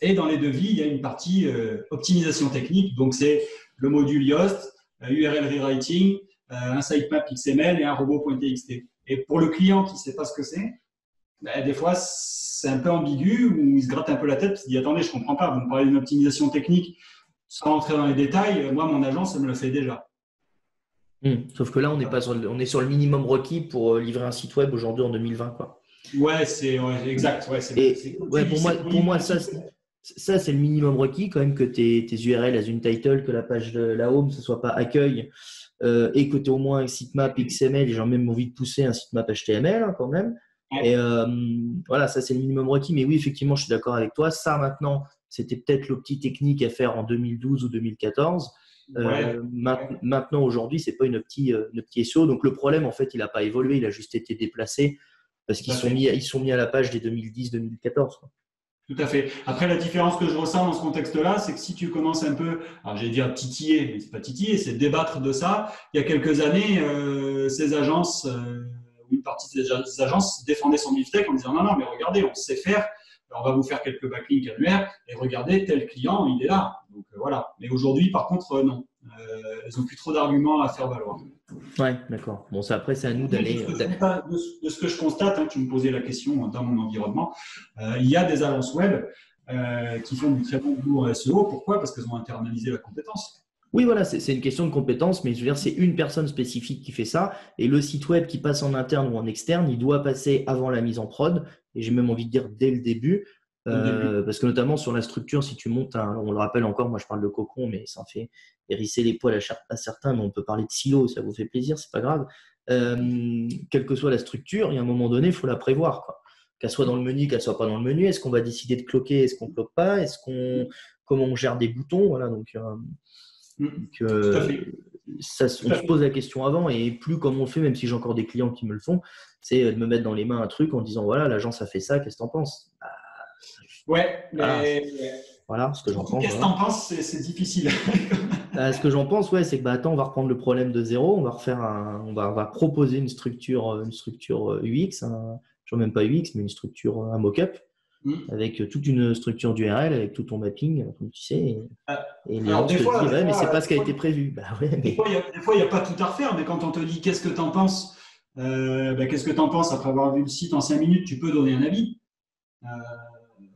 Et dans les devis, il y a une partie optimisation technique. Donc, c'est le module Yoast, URL rewriting, un sitemap XML et un robot.txt. Et pour le client qui ne sait pas ce que c'est, ben, des fois, c'est un peu ambigu, où il se gratte un peu la tête, il se dit « Attendez, je ne comprends pas, vous me parlez d'une optimisation technique sans rentrer dans les détails, moi, mon agence, elle me le fait déjà. » Sauf que là, on est sur le minimum requis pour livrer un site web aujourd'hui en 2020, quoi. Ouais, c'est exact. Ouais, pour moi, ça, c'est le minimum requis, quand même, que tes URL as une title, que la page de la home, ce ne soit pas accueil, et que tu aies au moins un sitemap XML, et j'ai même envie de pousser un sitemap HTML, hein, quand même. Ouais. Et voilà, ça, c'est le minimum requis. Mais oui, effectivement, je suis d'accord avec toi. Ça, maintenant, c'était peut-être l'opti technique à faire en 2012 ou 2014. Maintenant, aujourd'hui, c'est pas une opti SEO. Donc, le problème, en fait, il n'a pas évolué. Il a juste été déplacé parce qu'ils sont mis à la page des 2010-2014. Tout à fait. Après, la différence que je ressens dans ce contexte-là, c'est que si tu commences un peu, alors j'allais dire titiller, mais c'est pas titiller, c'est débattre de ça. Il y a quelques années, ces agences, une partie de ces agences défendaient son Biftech en disant non, mais regardez, on sait faire, on va vous faire quelques backlinks annuaires et regardez, tel client, il est là. Donc voilà. Mais aujourd'hui, par contre, non. Elles n'ont plus trop d'arguments à faire valoir. Ouais, d'accord. Bon, ça, après, c'est à nous d'aller. De ce que je constate, hein, tu me posais la question dans mon environnement, il y a des agences web qui font du très bon boulot en SEO. Pourquoi? Parce qu'elles ont internalisé la compétence. Oui, voilà, c'est une question de compétence, mais je veux dire, c'est une personne spécifique qui fait ça. Et le site web qui passe en interne ou en externe, il doit passer avant la mise en prod. Et j'ai même envie de dire dès le début. Parce que notamment sur la structure, si tu montes on le rappelle encore, moi je parle de cocon, mais ça en fait hérisser les poils à certains, mais on peut parler de silo, ça vous fait plaisir, c'est pas grave. Quelle que soit la structure, il y a un moment donné, il faut la prévoir, quoi. Qu'elle soit dans le menu, qu'elle soit pas dans le menu. Est-ce qu'on va décider de cloquer, est-ce qu'on cloque pas, comment on gère des boutons, voilà. Ça, on se pose la question avant, et plus comme on fait, même si j'ai encore des clients qui me le font, c'est de me mettre dans les mains un truc en disant voilà, l'agence a fait ça, qu'est-ce que t'en penses? Ouais, mais voilà ce que j'en pense. Qu'est-ce que t'en penses? C'est difficile. Ce que j'en pense, ouais, c'est que attends, on va reprendre le problème de zéro, on va proposer une structure UX, genre même pas UX, mais une structure, un mock-up, avec toute une structure d'URL, avec tout ton mapping, comme tu sais. Et les gens te disent, ouais, mais c'est pas ce qui a été prévu. Bah, ouais, mais... Des fois, il n'y a pas tout à refaire, mais quand on te dit qu'est-ce que tu en penses, qu'est-ce que tu en penses après avoir vu le site en 5 minutes, tu peux donner un avis.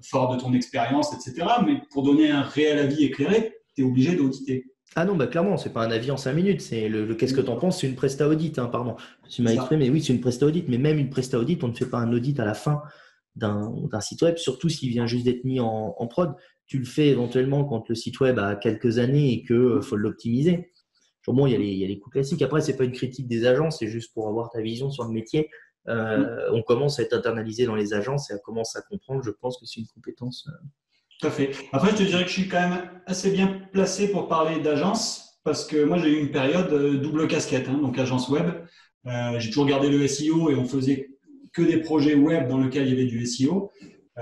Fort de ton expérience, etc. Mais pour donner un réel avis éclairé, tu es obligé d'auditer. Ah non, clairement, c'est pas un avis en 5 minutes. C'est le qu'est-ce que tu en penses, c'est une presta audit, hein, pardon. Je m'as exprimé, mais oui, c'est une presta audit. Mais même une presta audit, on ne fait pas un audit à la fin d'un site web, surtout s'il vient juste d'être mis en prod. Tu le fais éventuellement quand le site web a quelques années et qu'il faut l'optimiser. Bon, il y a les coûts classiques. Après, c'est pas une critique des agences, c'est juste pour avoir ta vision sur le métier. On commence à être internalisé dans les agences et on commence à comprendre, je pense que c'est une compétence. Tout à fait. Après, je te dirais que je suis quand même assez bien placé pour parler d'agence parce que moi, j'ai eu une période double casquette, hein, donc agence web. J'ai toujours gardé le SEO et on faisait que des projets web dans lesquels il y avait du SEO.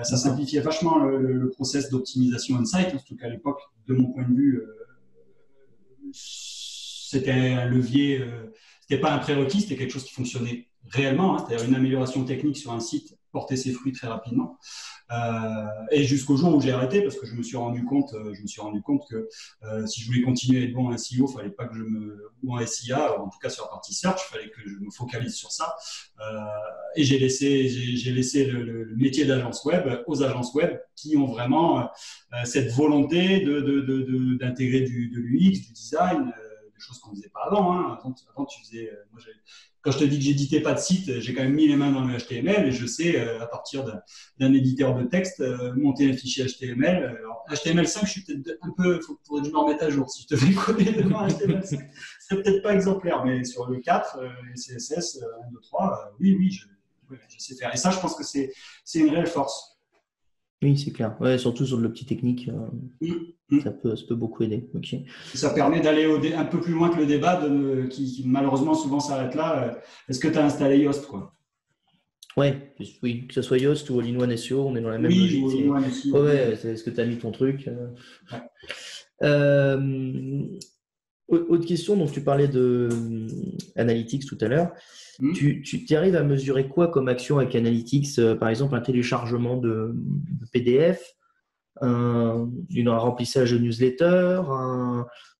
Ça simplifiait vachement le process d'optimisation on-site, en tout cas à l'époque, de mon point de vue, c'était un levier, c'était pas un prérequis, c'était quelque chose qui fonctionnait réellement, hein, c'est-à-dire une amélioration technique sur un site portait ses fruits très rapidement. Et jusqu'au jour où j'ai arrêté parce que je me suis rendu compte que si je voulais continuer à être bon en SEO, fallait pas que ou en SIA, ou en tout cas sur la partie search, il fallait que je me focalise sur ça. Et j'ai laissé le métier d'agence web aux agences web qui ont vraiment cette volonté d'intégrer de l'UX, du design, des choses qu'on ne faisait pas avant. Hein. Avant, tu faisais. Quand je te dis que j'éditais pas de site, j'ai quand même mis les mains dans le HTML et je sais, à partir d'un éditeur de texte, monter un fichier HTML. Alors, HTML5, je suis peut-être un peu, faudrait que je me remette à jour. Si je te fais coder demain HTML5, c'est peut-être pas exemplaire, mais sur le 4, CSS, 1, 2, 3, oui, je sais faire. Et ça, je pense que c'est une réelle force. Oui, c'est clair. Ouais, surtout sur de l'optique technique, ça peut beaucoup aider. Okay. Ça permet d'aller un peu plus loin que le débat qui malheureusement souvent s'arrête là. Est-ce que tu as installé Yoast, quoi? Ouais, oui, que ce soit Yoast ou All-in-One SEO, on est dans la même logique. Oui, All-in-One SEO. Ouais, est-ce que tu as mis ton truc? Ouais. Autre question, donc tu parlais de Analytics tout à l'heure. Tu arrives à mesurer quoi comme action avec Analytics? Par exemple, un téléchargement de PDF, un remplissage de newsletter,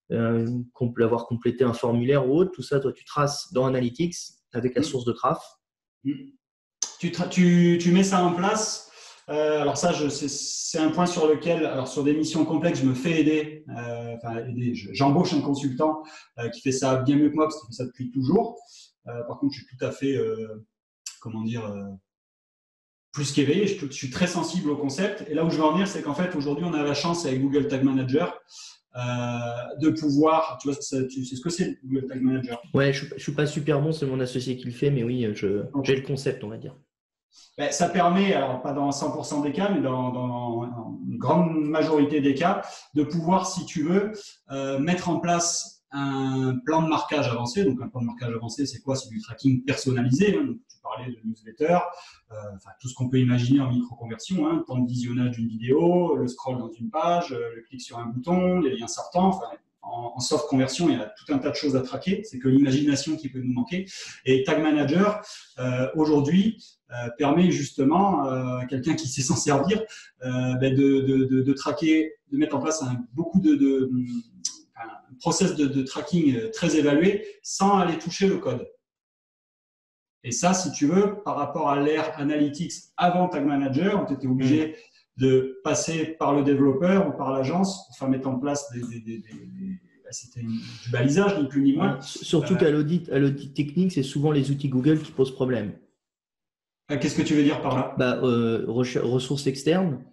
avoir complété un formulaire ou autre. Tout ça, toi, tu traces dans Analytics avec la source de traf. Tu mets ça en place. Alors ça, c'est un point sur lequel, alors sur des missions complexes, je me fais aider. J'embauche un consultant qui fait ça bien mieux que moi parce qu'il fait ça depuis toujours. Par contre, je suis tout à fait, plus qu'éveillé. Je suis très sensible au concept. Et là où je veux en venir, c'est qu'en fait, aujourd'hui, on a la chance avec Google Tag Manager de pouvoir, tu sais ce que c'est Google Tag Manager? Ouais, je suis pas super bon, c'est mon associé qui le fait, mais oui, j'ai le concept, on va dire. Ben, ça permet, alors pas dans 100% des cas, mais dans une grande majorité des cas, de pouvoir, si tu veux, mettre en place un plan de marquage avancé. Donc, un plan de marquage avancé, c'est quoi? C'est du tracking personnalisé. Donc, tu parlais de newsletter, tout ce qu'on peut imaginer en micro-conversion, le temps de visionnage d'une vidéo, le scroll dans une page, le clic sur un bouton, les liens sortants. En soft conversion, il y a tout un tas de choses à traquer. C'est que l'imagination qui peut nous manquer. Et Tag Manager, aujourd'hui, permet justement à quelqu'un qui sait s'en servir de traquer, de mettre en place beaucoup un process de tracking très évalué sans aller toucher le code. Et ça, si tu veux, par rapport à l'ère Analytics avant Tag Manager, on était obligé de passer par le développeur ou par l'agence pour faire mettre en place c'était du balisage, ni plus ni moins. Surtout qu'à l'audit technique, c'est souvent les outils Google qui posent problème. Qu'est-ce que tu veux dire par là? Ressources externes,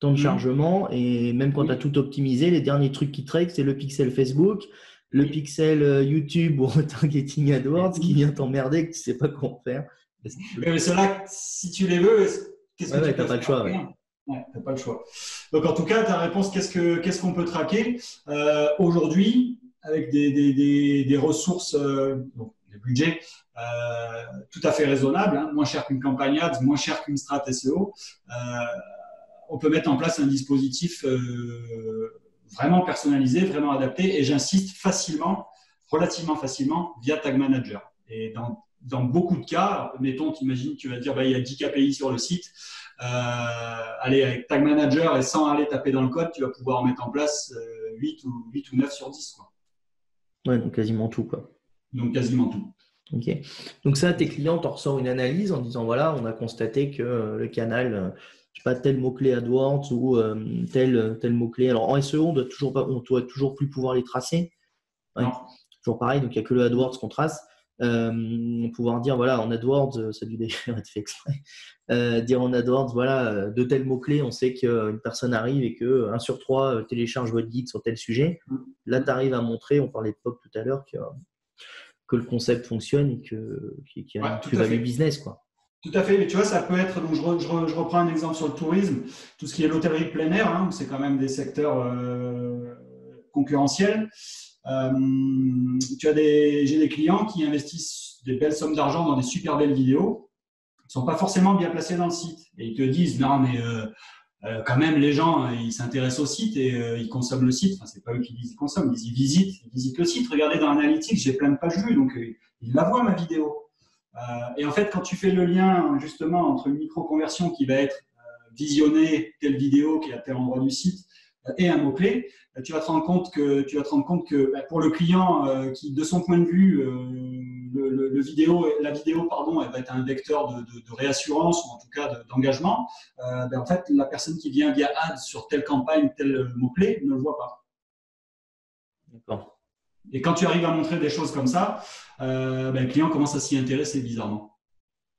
temps de chargement, et même quand tu as tout optimisé, les derniers trucs qui traquent, c'est le pixel Facebook, le pixel YouTube ou retargeting AdWords qui vient t'emmerder que tu ne sais pas comment faire. Mais ceux-là, si tu les veux, qu'est-ce que tu peux faire? Pas le choix. Ouais, t'as pas le choix. Donc en tout cas, ta réponse, qu'est-ce qu'on peut traquer aujourd'hui avec des ressources, des budgets tout à fait raisonnables, moins cher qu'une campagne ads, moins cher qu'une strat SEO. On peut mettre en place un dispositif vraiment personnalisé, vraiment adapté, et j'insiste relativement facilement, via Tag Manager. Et dans beaucoup de cas, mettons, t'imagines, tu vas dire, il y a 10 KPI sur le site. Allez, avec Tag Manager et sans aller taper dans le code, tu vas pouvoir mettre en place 8 ou 9 sur 10. Quoi. Ouais, donc quasiment tout, quoi. Donc quasiment tout. Ok. Donc ça, tes clients t'en ressortent une analyse en disant, voilà, on a constaté que le canal, je sais pas, tel mot-clé AdWords ou tel mot-clé. Alors en SEO, on doit toujours plus pouvoir les tracer. Ouais. Toujours pareil, donc il n'y a que le AdWords qu'on trace. Pouvoir dire, voilà, en AdWords, ça a dû d'ailleurs être fait exprès, dire en AdWords, voilà, de tels mots-clés, on sait qu'une personne arrive et que 1 sur 3 télécharge votre guide sur tel sujet. Là, tu arrives à montrer, on parlait de POP tout à l'heure, que le concept fonctionne et qu'il y a une plus-value business, quoi. Tout à fait, mais tu vois, ça peut être, donc je reprends un exemple sur le tourisme, tout ce qui est l'hôtellerie de plein air, c'est quand même des secteurs concurrentiels. J'ai des clients qui investissent des belles sommes d'argent dans des super belles vidéos, qui ne sont pas forcément bien placées dans le site. Et ils te disent, non, mais quand même, les gens, ils s'intéressent au site et ils consomment le site. Enfin, c'est pas eux qui disent ils consomment, ils visitent le site. Regardez dans Analytics, j'ai plein de pages vues, donc ils la voient, ma vidéo. Et en fait, quand tu fais le lien justement entre une micro-conversion qui va être visionner telle vidéo qui est à tel endroit du site et un mot-clé, tu vas te rendre compte que pour le client qui, de son point de vue, la vidéo, elle va être un vecteur de réassurance ou en tout cas d'engagement. En fait, la personne qui vient via ads sur telle campagne, tel mot-clé ne le voit pas. D'accord. Et quand tu arrives à montrer des choses comme ça, le client commence à s'y intéresser bizarrement.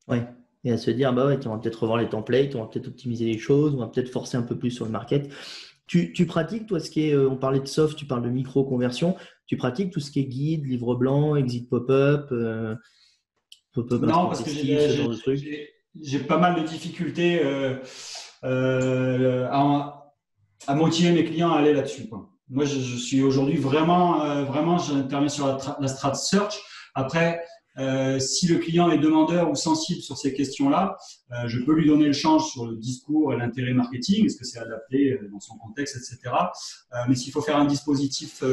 Oui, et à se dire, on va peut-être revoir les templates, on va peut-être optimiser les choses, on va peut-être forcer un peu plus sur le market. Tu pratiques, toi, ce qui est, on parlait de soft, tu parles de micro-conversion, tu pratiques tout ce qui est guide, livre blanc, exit pop-up Non, parce que ce genre de truc. j'ai pas mal de difficultés à motiver mes clients à aller là-dessus, quoi. Moi, je suis aujourd'hui vraiment, j'interviens sur la strat search. Après, si le client est demandeur ou sensible sur ces questions-là, je peux lui donner le change sur le discours et l'intérêt marketing, est-ce que c'est adapté dans son contexte, etc. Mais s'il faut faire un dispositif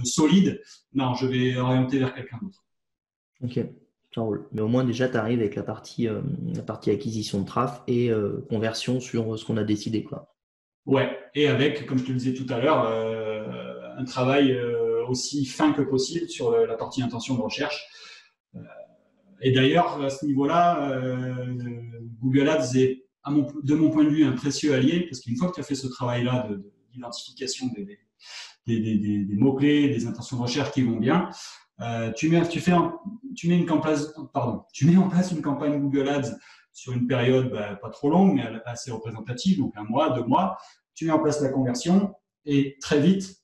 solide, non, je vais orienter vers quelqu'un d'autre. Ok, ça roule. Mais au moins déjà, tu arrives avec la partie acquisition de traf et conversion sur ce qu'on a décidé, quoi. Ouais, et avec, comme je te le disais tout à l'heure, un travail aussi fin que possible sur la partie intention de recherche. Et d'ailleurs, à ce niveau-là, Google Ads est, de mon point de vue, un précieux allié, parce qu'une fois que tu as fait ce travail-là d'identification des mots-clés, des intentions de recherche qui vont bien, tu mets en place une campagne Google Ads sur une période pas trop longue, mais assez représentative, donc 1 mois, 2 mois. Tu mets en place la conversion et très vite,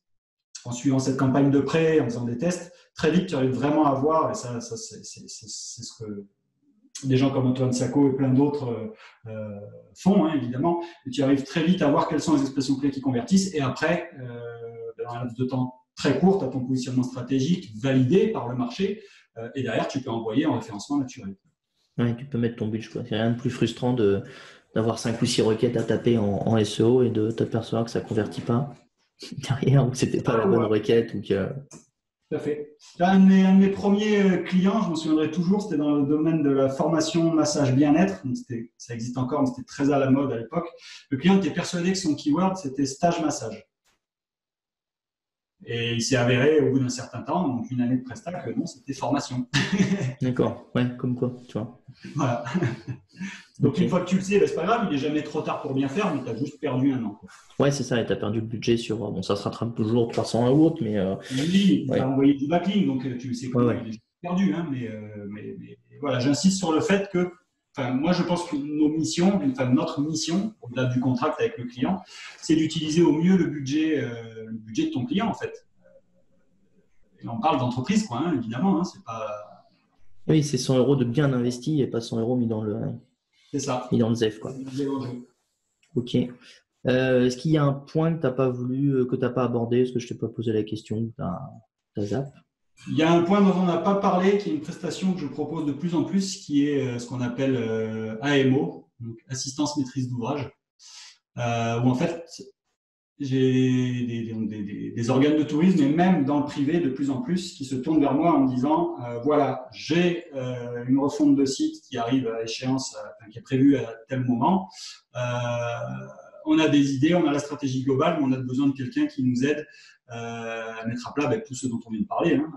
en suivant cette campagne de près, en faisant des tests, très vite, tu arrives vraiment à voir, et ça c'est ce que des gens comme Antoine Sacco et plein d'autres font, hein, évidemment, et tu arrives très vite à voir quelles sont les expressions clés qui convertissent, et après, dans un laps de temps très court, tu as ton positionnement stratégique validé par le marché, et derrière, tu peux envoyer en référencement naturel. Ouais, tu peux mettre ton budget, quoi. C'est rien de plus frustrant d'avoir 5 ou 6 requêtes à taper en SEO et de t'apercevoir que ça ne convertit pas derrière ou que c'était pas la bonne requête ou que. Tout à fait. Un de mes premiers clients, je m'en souviendrai toujours, c'était dans le domaine de la formation massage bien-être. Ça existe encore, mais c'était très à la mode à l'époque. Le client était persuadé que son keyword, c'était stage massage. Et il s'est avéré au bout d'un certain temps, donc 1 année de prestat, que non, c'était formation. D'accord, ouais, comme quoi, tu vois. Voilà. Donc une fois que tu le sais, c'est pas grave, il n'est jamais trop tard pour bien faire, mais tu as juste perdu 1 an, quoi. Ouais, c'est ça, et tu as perdu le budget sur. Bon, ça se rattrape toujours 300 € ou autre, mais. Oui, tu ouais. as envoyé du backlink, donc tu sais comment il est perdu. Hein, mais voilà, j'insiste sur le fait que, moi je pense que notre mission, au-delà du contrat avec le client, c'est d'utiliser au mieux le budget de ton client, en fait. Et on parle d'entreprise, quoi, hein, évidemment. Hein, c'est pas. Oui, c'est 100 € de bien investi et pas 100 € mis dans le. C'est ça. Mis dans le ZEF, quoi. Ok. Est-ce qu'il y a un point que tu n'as pas voulu, que tu n'as pas abordé? Est-ce que je t'ai pas posé la question? Tu as zappé? Il y a un point dont on n'a pas parlé, qui est une prestation que je propose de plus en plus, qui est ce qu'on appelle AMO, donc assistance maîtrise d'ouvrage, où en fait j'ai des organes de tourisme, et même dans le privé de plus en plus, qui se tournent vers moi en me disant voilà, j'ai une refonte de site qui arrive à échéance, qui est prévue à tel moment. On a des idées, on a la stratégie globale, mais on a besoin de quelqu'un qui nous aide à mettre à plat tout ce dont on vient de parler. Hein.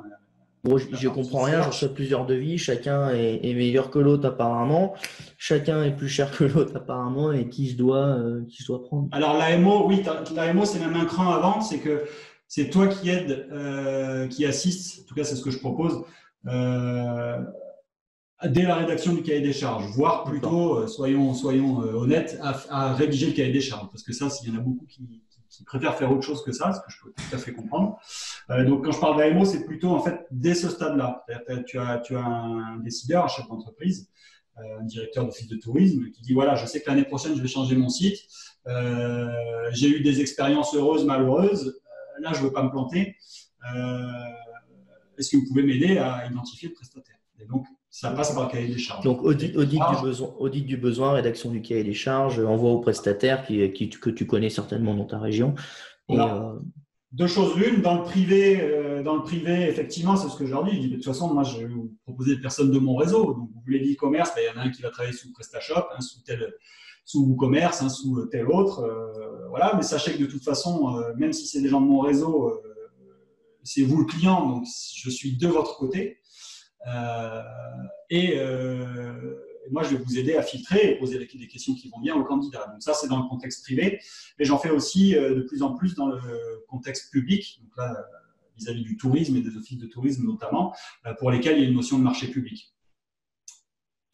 Bon, je comprends rien, je reçois plusieurs devis, chacun est meilleur que l'autre apparemment, chacun est plus cher que l'autre apparemment, et qui je dois prendre? Alors l'AMO, oui, l'AMO c'est même un cran avant, c'est que c'est toi qui aide, qui assiste, en tout cas c'est ce que je propose, dès la rédaction du cahier des charges, voire plutôt, soyons honnêtes, à rédiger le cahier des charges, parce que ça, s'il y en a beaucoup qui préfèrent faire autre chose que ça, ce que je peux tout à fait comprendre. Donc, quand je parle d'AMO, c'est plutôt en fait dès ce stade-là. Tu as un décideur, un chef d'entreprise, un directeur d'office de tourisme qui dit voilà, je sais que l'année prochaine, je vais changer mon site. J'ai eu des expériences heureuses, malheureuses. Là, je ne veux pas me planter. Est-ce que vous pouvez m'aider à identifier le prestataire? Et donc, ça passe par le cahier des charges. Donc, audit du besoin, rédaction du cahier des charges, envoi au prestataire que tu connais certainement dans ta région. Voilà. Deux choses l'une, dans le privé, effectivement, c'est ce que je leur dis. Je dis, de toute façon, moi, je vais vous proposer des personnes de mon réseau. Donc, vous voulez l'e-commerce, il y en a un qui va travailler sous PrestaShop, sous WooCommerce, sous tel autre. Voilà, mais sachez que de toute façon, même si c'est des gens de mon réseau, c'est vous le client, donc je suis de votre côté. Moi, je vais vous aider à filtrer et poser des questions qui vont bien aux candidats. Donc ça, c'est dans le contexte privé. Mais j'en fais aussi de plus en plus dans le contexte public, donc là, vis-à-vis du tourisme et des offices de tourisme notamment, pour lesquels il y a une notion de marché public.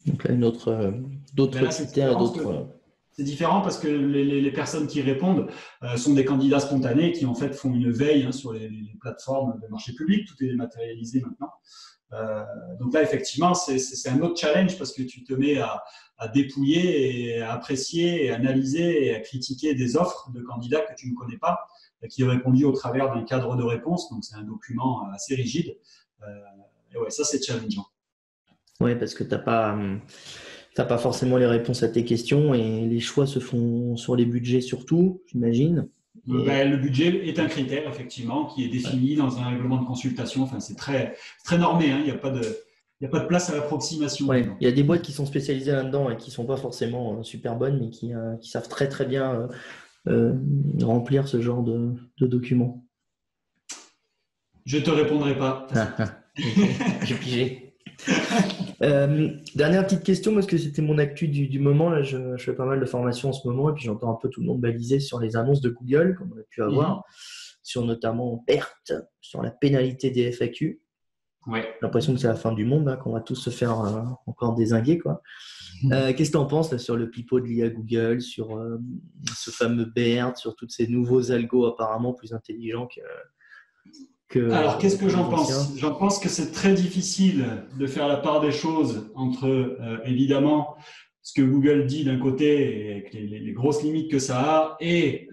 Donc là, d'autres critères, d'autres. C'est différent parce que les personnes qui répondent sont des candidats spontanés qui en fait font une veille sur les plateformes de marché public. Tout est dématérialisé maintenant. Donc là, effectivement, c'est un autre challenge parce que tu te mets à dépouiller et à apprécier et à analyser et à critiquer des offres de candidats que tu ne connais pas et qui ont répondu au travers d'un cadre de réponse. Donc, c'est un document assez rigide. Et ouais, ça, c'est challengeant. Ouais, parce que t'as pas forcément les réponses à tes questions et les choix se font sur les budgets surtout, j'imagine. Le budget est un critère, effectivement, qui est défini dans un règlement de consultation. Enfin, c'est très normé, hein. Il n'y a pas de place à l'approximation. Ouais, il y a des boîtes qui sont spécialisées là-dedans et qui ne sont pas forcément super bonnes, mais qui savent très très bien remplir ce genre de documents. Je ne te répondrai pas. J'ai pigé. Dernière petite question, parce que c'était mon actu du moment. Là, je fais pas mal de formations en ce moment et puis j'entends un peu tout le monde baliser sur les annonces de Google, comme on a pu avoir, sur notamment PERT, sur la pénalité des FAQ. Ouais. J'ai l'impression que c'est la fin du monde, hein, qu'on va tous se faire encore dézinguer, quoi. Qu'est-ce que tu en penses là, sur le pipeau de l'IA Google, sur ce fameux BERT, sur tous ces nouveaux algos apparemment plus intelligents que Alors, qu'est-ce que j'en pense? J'en pense que c'est très difficile de faire la part des choses entre, évidemment, ce que Google dit d'un côté, et avec les grosses limites que ça a, et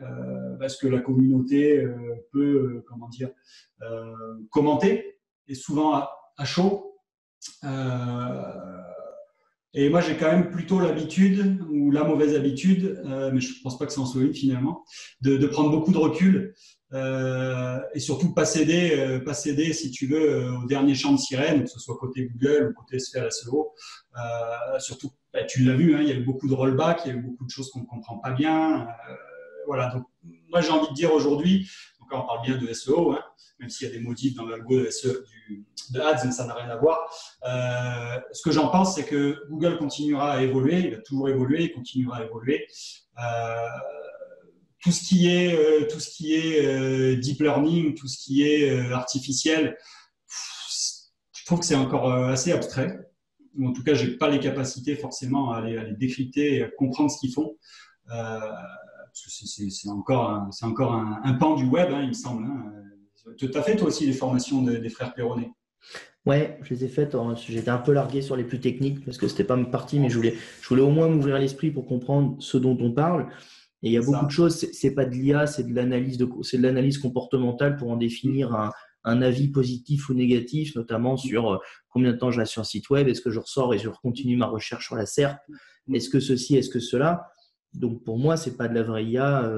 ce que la communauté peut, commenter, et souvent à chaud. Et moi, j'ai quand même plutôt l'habitude, ou la mauvaise habitude, mais je ne pense pas que ça en soit une finalement, de prendre beaucoup de recul et surtout pas céder, si tu veux, au dernier chant de sirène, que ce soit côté Google ou côté Sphère SEO. Surtout, tu l'as vu, hein, il y a eu beaucoup de rollback, il y a eu beaucoup de choses qu'on ne comprend pas bien. Voilà, donc moi j'ai envie de dire aujourd'hui, donc là on parle bien de SEO, hein, même s'il y a des modifs dans l'algo de SEO, de Ads, mais ça n'a rien à voir. Ce que j'en pense, c'est que Google continuera à évoluer, il va toujours évoluer, il continuera à évoluer. Tout ce qui est deep learning, tout ce qui est artificiel, je trouve que c'est encore assez abstrait. Ou en tout cas, je n'ai pas les capacités forcément à les décrypter et à comprendre ce qu'ils font. Parce que c'est encore un pan du web, hein, il me semble. Hein. Tu as fait toi aussi les formations des frères Perronnet? Ouais, je les ai faites. J'étais un peu largué sur les plus techniques parce que c'était pas ma partie, mais je voulais au moins m'ouvrir l'esprit pour comprendre ce dont on parle. Et il y a beaucoup de choses. C'est pas de l'IA, c'est de l'analyse comportementale pour en définir un avis positif ou négatif, notamment sur combien de temps je reste sur un site web, est-ce que je ressors et je continue ma recherche sur la SERP, est-ce que ceci, est-ce que cela. Donc pour moi, c'est pas de la vraie IA.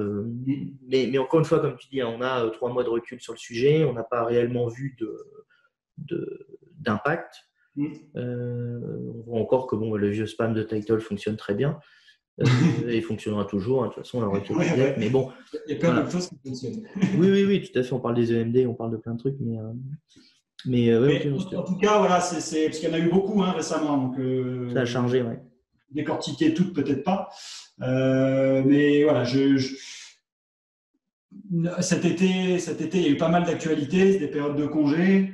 Mais encore une fois, comme tu dis, on a 3 mois de recul sur le sujet, on n'a pas réellement vu d'impact. On voit encore que le vieux spam de title fonctionne très bien. Et il fonctionnera toujours, hein, de toute façon, la requête est faite. Mais bon, il y a plein de choses qui fonctionnent. Oui, tout à fait. On parle des EMD, on parle de plein de trucs, mais en tout cas, voilà, parce qu'il y en a eu beaucoup récemment. Donc, ça a changé, ouais. Décortiquer toutes, peut-être pas. Mais voilà, cet été, il y a eu pas mal d'actualités, des périodes de congé.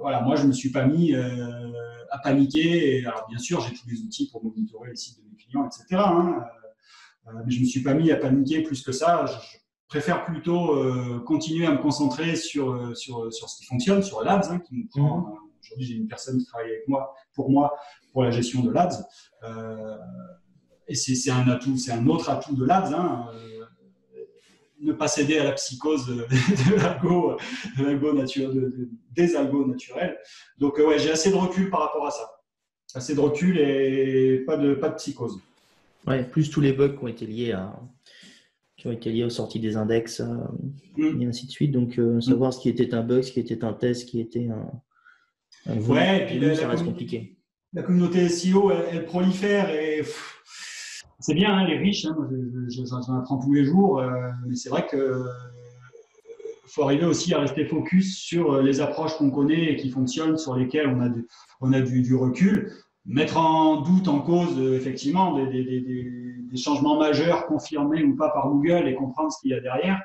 Voilà, moi, je ne me suis pas mis à paniquer. Et, alors, bien sûr, j'ai tous les outils pour monitorer les sites de mes clients, etc. Mais je ne me suis pas mis à paniquer plus que ça. Je préfère plutôt continuer à me concentrer sur ce qui fonctionne, sur l'Ads, qui me prend. Aujourd'hui, j'ai une personne qui travaille avec moi, pour la gestion de l'Ads. Et c'est un atout, c'est un autre atout de l'Ads. Ne pas céder à la psychose des algos naturels. Donc, ouais, j'ai assez de recul par rapport à ça. Assez de recul et pas de psychose. Ouais, plus tous les bugs qui ont été liés aux sorties des index et ainsi de suite. Donc, savoir ce qui était un bug, ce qui était un test, ce qui était un ouais, et puis ça reste compliqué. La communauté SEO, elle prolifère et c'est bien, les riches, j'en apprends tous les jours, mais c'est vrai que faut arriver aussi à rester focus sur les approches qu'on connaît et qui fonctionnent, sur lesquelles on a du recul. Mettre en doute, en cause, effectivement, des changements majeurs confirmés ou pas par Google et comprendre ce qu'il y a derrière.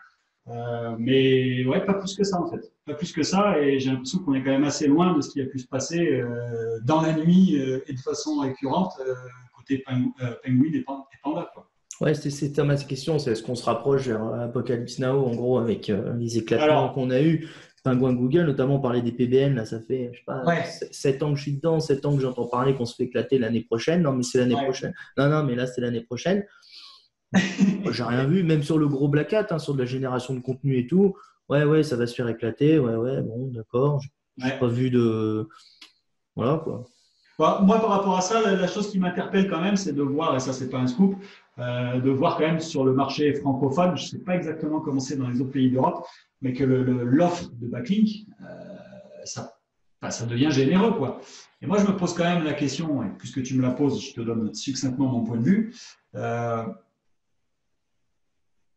Mais ouais, pas plus que ça en fait. Pas plus que ça, et j'ai l'impression qu'on est quand même assez loin de ce qui a pu se passer dans la nuit et de façon récurrente côté Penguin et Panda, quoi. Ouais, c'était ma question, c'est est-ce qu'on se rapproche vers Apocalypse Now, en gros, avec les éclatements qu'on a eus. Pingouin Google, notamment parler des PBN, là, ça fait, je sais pas, Ouais. 7 ans que je suis dedans, 7 ans que j'entends parler qu'on se fait éclater l'année prochaine. Non, mais c'est l'année prochaine. Non, mais là, c'est l'année prochaine. J'ai rien vu, même sur le gros Black Hat, hein, sur de la génération de contenu et tout. Ouais, ça va se faire éclater. Ouais, bon, d'accord. J'ai pas vu de. Voilà, quoi. Bon, moi, par rapport à ça, la chose qui m'interpelle quand même, c'est de voir, et ça, c'est pas un scoop, de voir quand même sur le marché francophone, je sais pas exactement comment c'est dans les autres pays d'Europe, mais que l'offre de backlink, ça devient généreux, quoi. Et moi, je me pose quand même la question, et puisque tu me la poses, je te donne succinctement mon point de vue.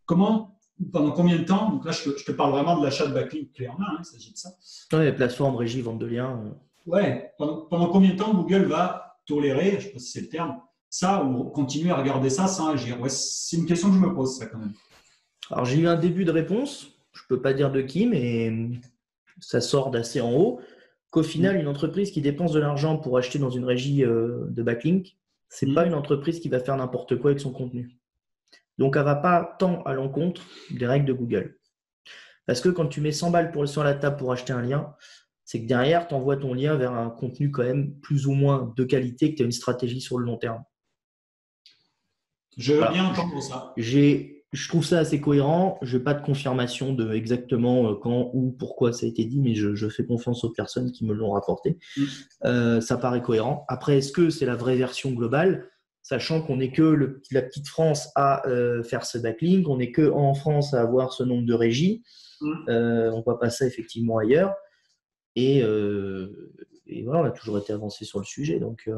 Pendant combien de temps, donc là, je te parle vraiment de l'achat de backlink clé en main, il s'agit de ça. Ouais, plateforme, régie, vente de liens. Ouais, pendant combien de temps Google va tolérer, je ne sais pas si c'est le terme, ça ou continuer à regarder ça sans agir? Ouais, c'est une question que je me pose, ça, quand même. Alors, j'ai eu un début de réponse. Je ne peux pas dire de qui, mais ça sort d'assez en haut. Qu'au final, une entreprise qui dépense de l'argent pour acheter dans une régie de backlink, ce n'est pas une entreprise qui va faire n'importe quoi avec son contenu. Donc, elle ne va pas tant à l'encontre des règles de Google. Parce que quand tu mets 100 balles sur la table pour acheter un lien, c'est que derrière, tu envoies ton lien vers un contenu quand même plus ou moins de qualité, que tu as une stratégie sur le long terme. Je veux bien entendre ça. Je trouve ça assez cohérent. Je n'ai pas de confirmation de exactement quand, où, pourquoi ça a été dit, mais je fais confiance aux personnes qui me l'ont rapporté. Ça paraît cohérent. Après, est-ce que c'est la vraie version globale, sachant qu'on n'est que la petite France à faire ce backlink, on n'est qu'en France à avoir ce nombre de régies. On ne voit pas ça effectivement ailleurs. Et voilà, on a toujours été avancé sur le sujet. Donc,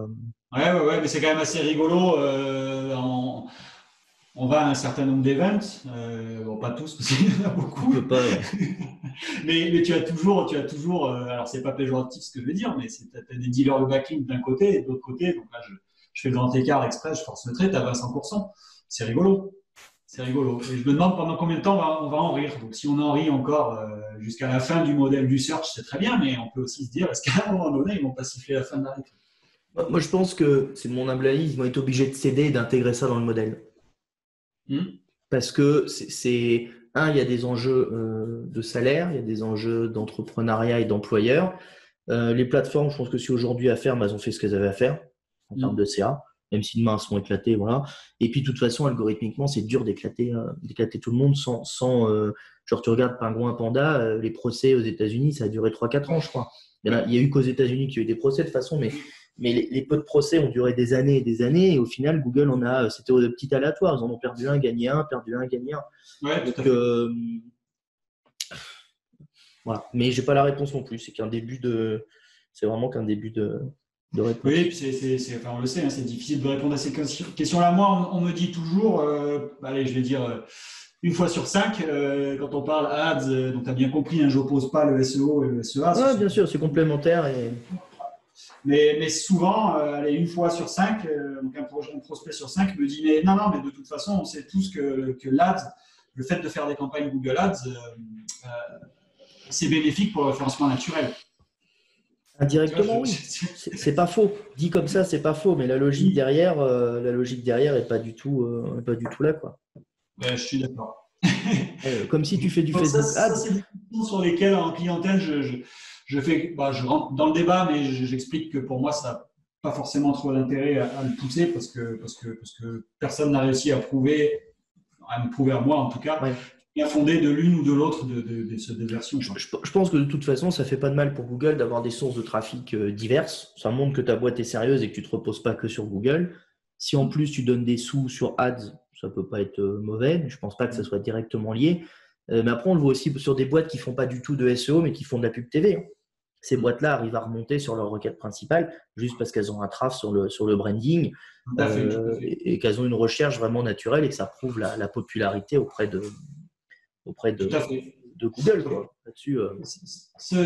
Ouais, mais c'est quand même assez rigolo. On va à un certain nombre d'events, bon, pas tous, parce qu'il y en a beaucoup. mais tu as toujours, alors c'est pas péjoratif ce que je veux dire, mais tu as des dealers de backlink d'un côté et de l'autre côté. Donc là, je fais le grand écart exprès, je force le trait, tu as 100%. C'est rigolo. C'est rigolo. Et je me demande pendant combien de temps on va en rire. Donc si on en rit encore jusqu'à la fin du modèle du search, c'est très bien, mais on peut aussi se dire, est-ce qu'à un moment donné, ils vont pas siffler la fin de la rythme? Moi, je pense que c'est mon humble avis, ils vont être obligés de céder et d'intégrer ça dans le modèle. Parce que il y a des enjeux de salaire, il y a des enjeux d'entrepreneuriat et d'employeurs. Les plateformes, je pense que si aujourd'hui à faire, elles ont fait ce qu'elles avaient à faire en termes de CA, même si demain elles seront éclatées, voilà. Et puis de toute façon, algorithmiquement, c'est dur d'éclater tout le monde sans genre tu regardes Pingouin, Panda, les procès aux États-Unis, ça a duré 3-4 ans, je crois. Il y a eu qu'aux États-Unis qu'il y a eu des procès de toute façon, mais les peu de procès ont duré des années et des années, et au final, Google c'était au petit aléatoire. Ils en ont perdu un, gagné un, perdu un, gagné un. Ouais, donc, voilà. Mais j'ai pas la réponse non plus. C'est vraiment qu'un début de réponse. Oui, enfin, on le sait, hein, c'est difficile de répondre à ces questions-là. Moi, on me dit toujours, allez, je vais dire une fois sur 5, quand on parle ads, donc tu as bien compris, hein, je n'oppose pas le SEO et le SEA. Oui, bien sûr, c'est complémentaire. Mais souvent, allez, une fois sur 5, donc un prospect sur 5 me dit, mais non, mais de toute façon, on sait tous que l'ADS, le fait de faire des campagnes Google Ads, c'est bénéfique pour le référencement naturel. Indirectement, oui. C'est pas faux. Dit comme ça, c'est pas faux, mais la logique derrière est pas du tout là, quoi. Ouais, je suis d'accord. Comme si tu fais du Facebook Ads. Ça, c'est des questions sur lesquelles en clientèle, je rentre dans le débat, mais j'explique que pour moi, ça n'a pas forcément trop d'intérêt à le pousser parce que personne n'a réussi à me prouver à moi en tout cas, bien fondé de l'une ou de l'autre de ces deux versions. Je pense que de toute façon, ça fait pas de mal pour Google d'avoir des sources de trafic diverses. Ça montre que ta boîte est sérieuse et que tu ne te reposes pas que sur Google. Si en plus tu donnes des sous sur Ads, ça ne peut pas être mauvais. Je ne pense pas que ça soit directement lié. Mais après, on le voit aussi sur des boîtes qui ne font pas du tout de SEO, mais qui font de la pub TV. Ces boîtes-là arrivent à remonter sur leur requête principale juste parce qu'elles ont un traf sur le branding et qu'elles ont une recherche vraiment naturelle et que ça prouve la popularité auprès de Google. Là-dessus,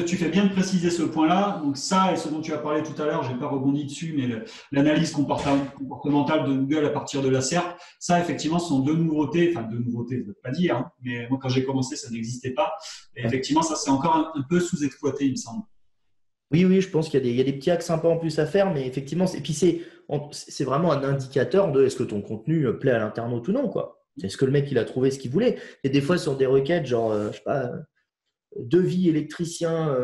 tu fais bien de préciser ce point-là. Donc ça et ce dont tu as parlé tout à l'heure, je n'ai pas rebondi dessus, mais l'analyse comportementale de Google à partir de la SERP, ça effectivement ce sont deux nouveautés, je ne veux pas dire, hein, mais moi quand j'ai commencé ça n'existait pas. Et effectivement ça c'est encore un peu sous-exploité il me semble. Oui, je pense qu'il y a des petits hacks sympas en plus à faire, mais effectivement, c'est vraiment un indicateur de est-ce que ton contenu plaît à l'internaute ou non, quoi. Est-ce que le mec il a trouvé ce qu'il voulait? Et des fois sur des requêtes, genre, je sais pas, devis électricien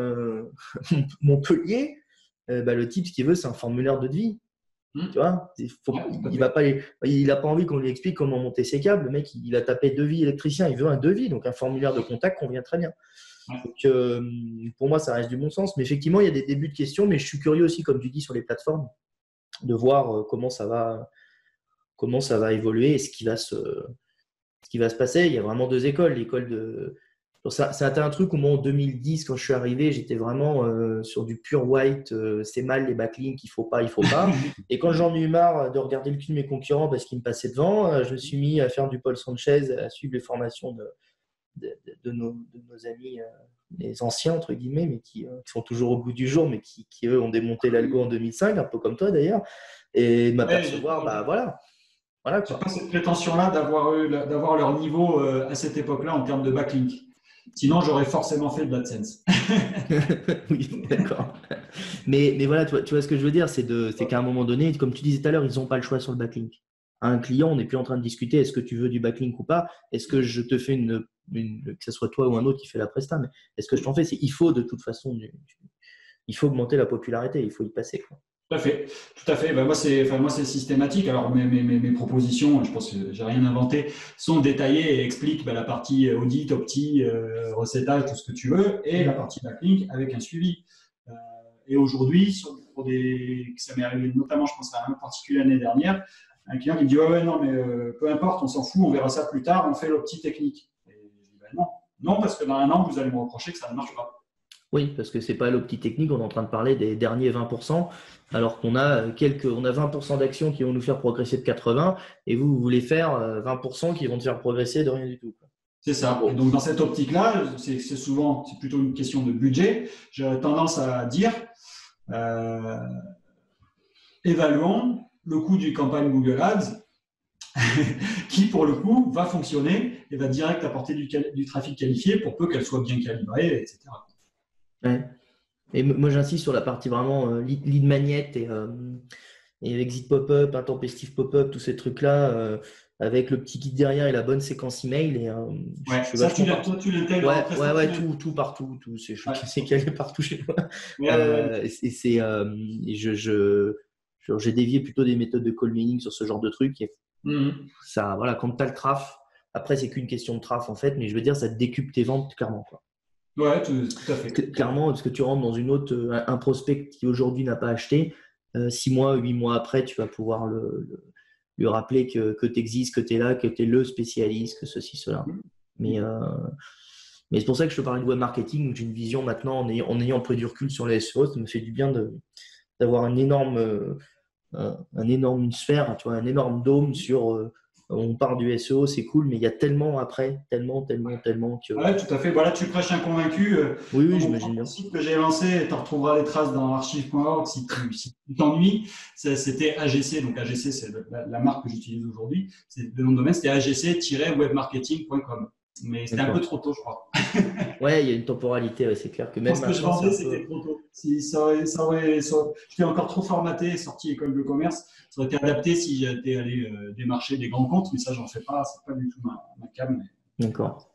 Montpellier, le type, ce qu'il veut, c'est un formulaire de devis. Tu vois, il n'a pas envie qu'on lui explique comment monter ses câbles. Le mec, il a tapé devis électricien, il veut un devis, donc un formulaire de contact convient très bien. Donc, pour moi, ça reste du bon sens. Mais effectivement, il y a des débuts de questions, mais je suis curieux aussi, comme tu dis, sur les plateformes, de voir comment ça va évoluer et ce qui va se passer. Il y a vraiment deux écoles. L'école de… C'était un truc où moi, en 2010, quand je suis arrivé, j'étais vraiment sur du pure white. C'est mal les backlinks, il faut pas. Et quand j'en ai eu marre de regarder le cul de mes concurrents parce qu'ils me passaient devant, je me suis mis à faire du Paul Sanchez, à suivre les formations de nos amis, les anciens, entre guillemets, mais qui sont toujours au bout du jour, mais qui eux, ont démonté l'algo en 2005, un peu comme toi d'ailleurs. Et de m'apercevoir, voilà quoi. J'ai pas cette prétention-là d'avoir leur niveau à cette époque-là en termes de backlink. Sinon, j'aurais forcément fait de l'AdSense. Oui, d'accord. Mais voilà, tu vois ce que je veux dire, c'est qu'à un moment donné, comme tu disais tout à l'heure, ils n'ont pas le choix sur le backlink. Un client, on n'est plus en train de discuter, est-ce que tu veux du backlink ou pas? Est-ce que je te fais que ce soit toi ou un autre qui fait la presta, mais est-ce que je t'en fais? Il faut de toute façon, il faut augmenter la popularité, il faut y passer, quoi. Tout à fait. Moi, c'est systématique. Alors, mes propositions, je pense que j'ai rien inventé, sont détaillées et expliquent la partie audit, opti, recettage, tout ce que tu veux, et la partie backlink avec un suivi. Et aujourd'hui, ça m'est arrivé notamment, je pense à un particulier l'année dernière, un client qui me dit ouais, non, mais peu importe, on s'en fout, on verra ça plus tard, on fait l'opti technique. Et je dis non, parce que dans un an, vous allez me reprocher que ça ne marche pas. Oui, parce que ce n'est pas l'opti technique, on est en train de parler des derniers 20%, alors qu'on a 20% d'actions qui vont nous faire progresser de 80, et vous voulez faire 20% qui vont te faire progresser de rien du tout. C'est ça. Et donc, dans cette optique-là, c'est plutôt une question de budget. J'ai tendance à dire, évaluons le coût du campagne Google Ads, qui pour le coup va fonctionner et va direct apporter du trafic qualifié pour peu qu'elle soit bien calibrée, etc. Ouais. Et moi, j'insiste sur la partie vraiment lead magnet et exit pop-up, intempestif pop-up, tous ces trucs-là, avec le petit guide derrière et la bonne séquence email. Toi, tu l'intègres. Ouais, tout partout. C'est calé partout chez moi. J'ai dévié plutôt des méthodes de call meeting sur ce genre de trucs. Et ça, voilà, quand tu as le traf, après, c'est qu'une question de traf en fait, mais je veux dire, ça te décupe tes ventes clairement, quoi. Ouais, tout à fait. Clairement, parce que tu rentres dans un prospect qui aujourd'hui n'a pas acheté, 6 mois, 8 mois après, tu vas pouvoir lui rappeler que tu existes, que tu es là, que tu es le spécialiste, que ceci, cela. Mais c'est pour ça que je te parlais de web marketing, où j'ai une vision maintenant, en ayant un peu du recul sur les SEO, ça me fait du bien d'avoir une énorme sphère, tu vois, un énorme dôme sur… on part du SEO, c'est cool, mais il y a tellement après, tellement que… Ouais, tout à fait. Voilà, tu prêches un convaincu. Oui, j'imagine bien. Le site que j'ai lancé, tu retrouveras les traces dans archive.org si tu t'ennuies. C'était AGC, donc AGC, c'est la marque que j'utilise aujourd'hui. C'est le nom de domaine, c'était agc-webmarketing.com. Mais c'était un peu trop tôt, je crois. Ouais, il y a une temporalité, ouais, c'est clair que même ce que je vendais, c'était trop tôt. J'étais encore trop formaté, sorti école de commerce. Ça aurait été adapté si j'étais allé démarcher des grands comptes, mais ça, j'en fais pas. C'est pas du tout ma cam. Mais… D'accord.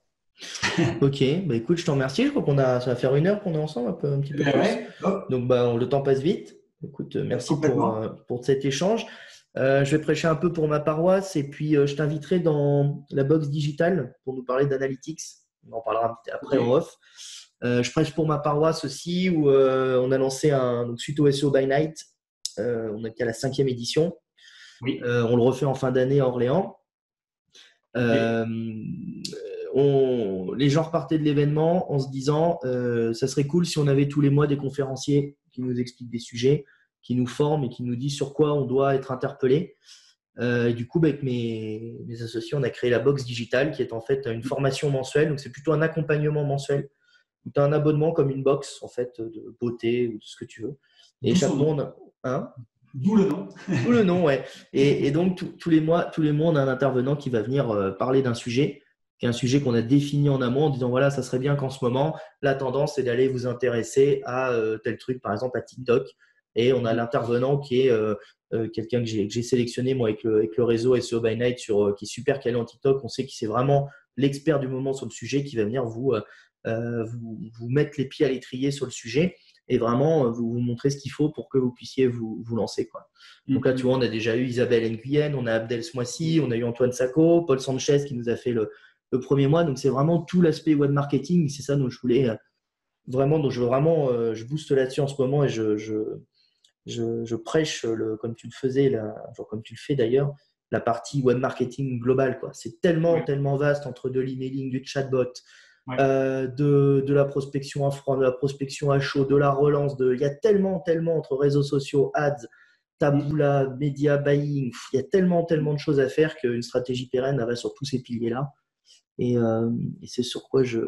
Ok, écoute, je te remercie. Je crois ça va faire 1 heure qu'on est ensemble, un petit peu plus. Ouais. Donc, le temps passe vite. Écoute, merci pour cet échange. Je vais prêcher un peu pour ma paroisse et puis je t'inviterai dans la box digitale pour nous parler d'analytics. On en parlera après en off. Je prêche pour ma paroisse aussi où on a lancé donc suite au SEO by Night. On est à la 5e édition. Oui. On le refait en fin d'année à Orléans. Les gens repartaient de l'événement en se disant ça serait cool si on avait tous les mois des conférenciers qui nous expliquent des sujets, qui nous forment et qui nous disent sur quoi on doit être interpellé. Du coup, avec mes associés, on a créé la box digitale qui est en fait une formation mensuelle. Donc, c'est plutôt un accompagnement mensuel où tu as un abonnement comme une box en fait de beauté ou de ce que tu veux. Et chaque mois, D'où le nom. D'où le nom, ouais. Et donc, tous les mois, on a un intervenant qui va venir parler d'un sujet, qui est un sujet qu'on a défini en amont en disant voilà, ça serait bien qu'en ce moment, la tendance, c'est d'aller vous intéresser à tel truc, par exemple à TikTok. Et on a l'intervenant qui est quelqu'un que j'ai sélectionné moi avec le réseau SEO by Night qui est super calé en TikTok. On sait qu'il c'est vraiment l'expert du moment sur le sujet qui va venir vous vous mettre les pieds à l'étrier sur le sujet et vraiment vous montrer ce qu'il faut pour que vous puissiez vous lancer, quoi. Donc là, tu vois, on a déjà eu Isabelle Nguyen, on a Abdel Smoissi, on a eu Antoine Sacco, Paul Sanchez qui nous a fait le premier mois. Donc, c'est vraiment tout l'aspect web marketing. C'est ça dont je voulais vraiment, je booste là-dessus en ce moment et je prêche, comme tu le faisais, genre comme tu le fais d'ailleurs, la partie web marketing globale, quoi. C'est tellement, tellement vaste entre de l'emailing, du chatbot, de la prospection à froid, de la prospection à chaud, de la relance. Il y a tellement, tellement entre réseaux sociaux, ads, Taboola, média, buying. Il y a tellement, tellement de choses à faire qu'une stratégie pérenne elle va sur tous ces piliers-là. Et c'est sur quoi je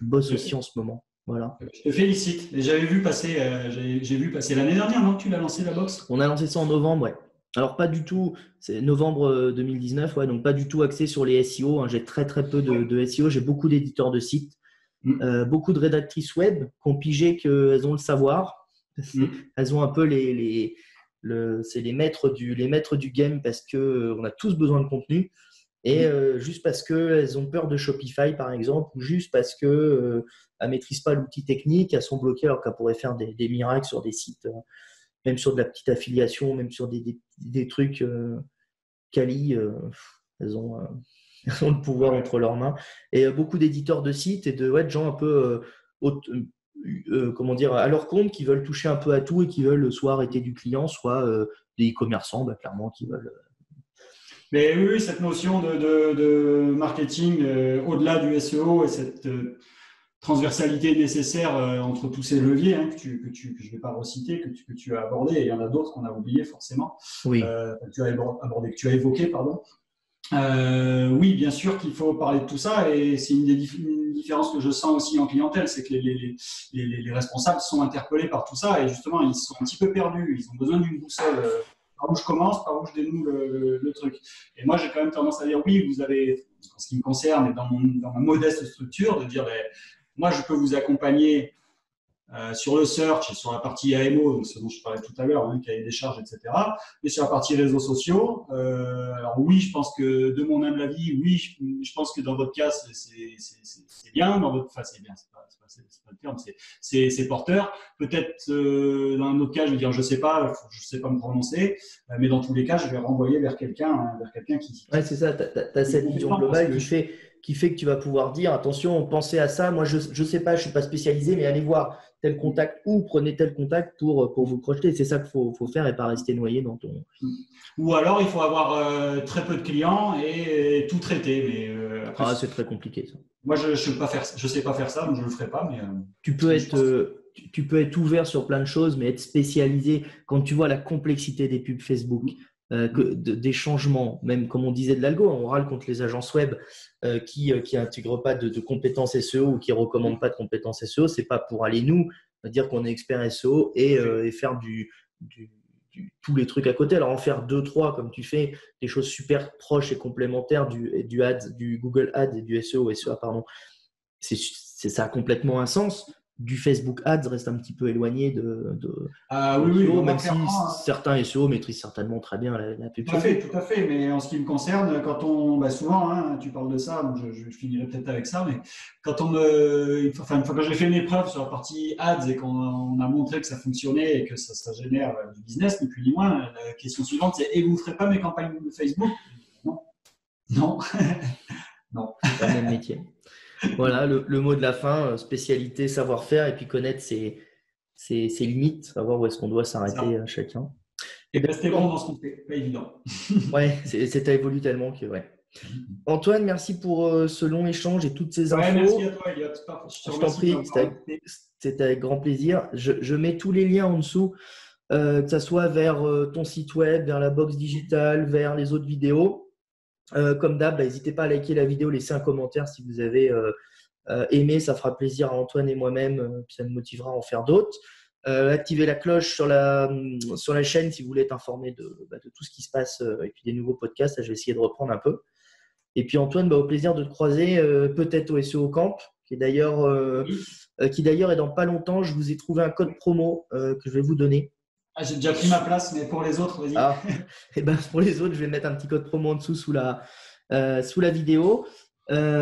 bosse aussi en ce moment. Voilà. Je te félicite. Et j'avais vu passer, j'ai vu passer l'année dernière, non? Tu l'as lancé la box? On a lancé ça en novembre, ouais. Alors, pas du tout, c'est novembre 2019, ouais, donc pas du tout axé sur les SEO. Hein. J'ai très, très peu de SEO. J'ai beaucoup d'éditeurs de sites, beaucoup de rédactrices web qui ont pigé qu'elles ont le savoir. Elles ont un peu c'est les maîtres du game parce qu'on a tous besoin de contenu. Et juste parce qu'elles ont peur de Shopify, par exemple, ou juste parce qu'elles ne maîtrisent pas l'outil technique, elles sont bloquées alors qu'elles pourraient faire des miracles sur des sites, même sur de la petite affiliation, même sur des trucs quali, elles ont le pouvoir entre leurs mains. Et beaucoup d'éditeurs de sites et de gens un peu comment dire, à leur compte qui veulent toucher un peu à tout et qui veulent soit arrêter du client, soit des e-commerçants, clairement, qui veulent… Mais oui, cette notion de marketing au-delà du SEO et cette transversalité nécessaire entre tous ces leviers que je ne vais pas reciter, que tu as abordé, et il y en a d'autres qu'on a oubliés forcément, oui. que tu as évoqué, pardon. Oui, bien sûr qu'il faut parler de tout ça, et c'est une différence que je sens aussi en clientèle, c'est que les responsables sont interpellés par tout ça, et justement ils sont un petit peu perdus, ils ont besoin d'une boussole. Par où je commence, par où je dénoue le truc. Et moi, j'ai quand même tendance à dire oui, vous avez, en ce qui me concerne et dans ma modeste structure, de dire moi, je peux vous accompagner sur le search et sur la partie AMO, donc ce dont je parlais tout à l'heure, cahier des charges, etc. Et sur la partie réseaux sociaux, alors oui, je pense que de mon humble avis, oui, je pense que dans votre cas, c'est bien. Enfin, c'est bien, c'est pas le terme, c'est porteur. Peut-être dans un autre cas, je vais dire, je sais pas me prononcer, mais dans tous les cas, je vais renvoyer vers quelqu'un qui. Ouais, c'est ça. Tu as cette vision globale qui fait que tu vas pouvoir dire attention, pensez à ça. Moi, je sais pas, je suis pas spécialisé, mais allez voir tel contact ou prenez tel contact pour vous projeter. C'est ça qu'il faut faire et pas rester noyé dans ton. Ou alors, il faut avoir très peu de clients et tout traiter. Mais après, c'est très compliqué ça. Moi, je sais pas faire ça, donc je le ferai pas. Mais tu peux être ouvert sur plein de choses, mais être spécialisé quand tu vois la complexité des pubs Facebook. Des changements, même comme on disait de l'algo, on râle contre les agences web qui n'intègrent pas de compétences SEO ou qui ne recommandent pas de compétences SEO. Ce n'est pas pour aller nous dire qu'on est expert SEO et faire tous les trucs à côté. Alors en faire 2-3 comme tu fais, des choses super proches et complémentaires du Ads, du Google Ads et du SEO, pardon. Ça a complètement un sens. Du Facebook Ads reste un petit peu éloigné de SEO, même si certains SEO maîtrisent certainement très bien la pub. Tout à fait. Mais en ce qui me concerne, quand souvent, tu parles de ça, donc je finirai peut-être avec ça, mais quand une fois que j'ai fait une épreuve sur la partie Ads et qu'on a montré que ça fonctionnait et que ça génère du business, ni plus ni moins, la question suivante, c'est et vous ne ferez pas mes campagnes de Facebook? Non. Non. C'est pas le même métier. Voilà, le mot de la fin, spécialité, savoir-faire et puis connaître ses limites, savoir où est-ce qu'on doit s'arrêter chacun. Et rester bon dans ce qu'on fait, pas évident. Ouais, ça évolue tellement que ouais. Antoine, merci pour ce long échange et toutes ces infos. Merci à toi, Elliot. Je t'en prie, c'était avec grand plaisir. Je mets tous les liens en dessous, que ce soit vers ton site web, vers la box digitale, vers les autres vidéos. Comme d'hab, n'hésitez pas à liker la vidéo, laisser un commentaire si vous avez aimé, ça fera plaisir à Antoine et moi-même, puis ça me motivera à en faire d'autres. Activez la cloche sur la chaîne si vous voulez être informé de tout ce qui se passe et puis des nouveaux podcasts. Ça, je vais essayer de reprendre un peu. Et puis Antoine, au plaisir de te croiser, peut-être au SEO Camp, qui d'ailleurs est dans pas longtemps. Je vous ai trouvé un code promo que je vais vous donner. J'ai déjà pris ma place, mais pour les autres, vas-y. Et pour les autres, je vais mettre un petit code promo en dessous sous la vidéo.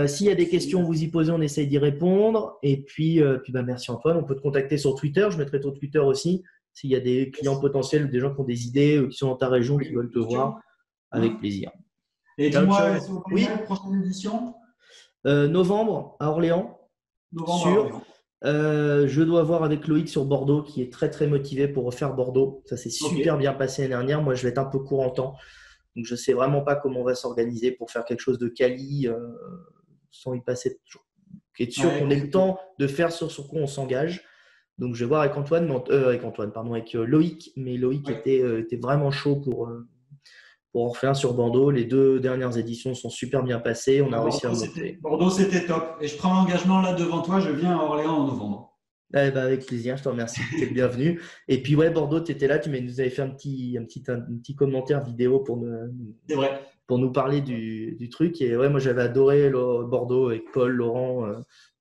S'il y a des questions, vous y posez, on essaye d'y répondre. Et puis, merci Antoine. On peut te contacter sur Twitter. Je mettrai ton Twitter aussi. S'il y a des clients potentiels ou des gens qui ont des idées ou qui sont dans ta région qui veulent te voir, avec plaisir. Et Ciao, dis-moi, ciao. Oui. Prochaine édition Novembre à Orléans. Novembre. Je dois voir avec Loïc sur Bordeaux qui est très très motivé pour refaire Bordeaux. Ça s'est super bien passé l'année dernière. Moi, je vais être un peu court en temps. Donc, je ne sais vraiment pas comment on va s'organiser pour faire quelque chose de quali sans y passer. Être sûr qu'on ait le temps de faire sur quoi on s'engage. Donc, je vais voir avec avec Loïc. Mais Loïc était vraiment chaud pour en refaire sur Bordeaux. Les 2 dernières éditions sont super bien passées. On a réussi à monter. Bordeaux, c'était top. Et je prends l'engagement là devant toi. Je viens à Orléans en novembre. Avec plaisir, je te remercie. Tu es le bienvenu. Et puis, Bordeaux, tu étais là. Tu nous avais fait un petit commentaire vidéo pour nous parler du truc. Et moi, j'avais adoré Bordeaux avec Paul, Laurent.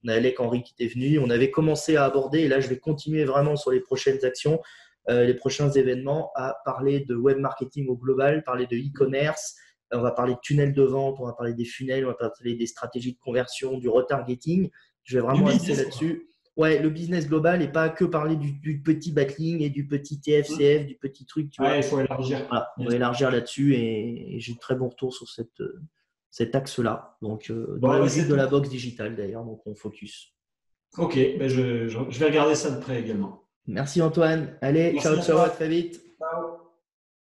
On avait Alec Henry qui était venu. On avait commencé à aborder. Et là, je vais continuer vraiment sur les prochaines actions, les prochains événements, à parler de web marketing au global, parler de e-commerce. On va parler de tunnels de vente. On va parler des funnels. On va parler des stratégies de conversion, du retargeting. Je vais vraiment axer là-dessus. Ouais, le business global et pas que parler du petit backlink et du petit TFCF, du petit truc. Tu vois. Il faut élargir. Voilà, on va élargir là-dessus et j'ai de très bons retours sur cet axe-là. Donc, dans la logique de la box digitale d'ailleurs, donc on focus. Ok, je vais regarder ça de près également. Merci Antoine. Allez, ciao, à très vite.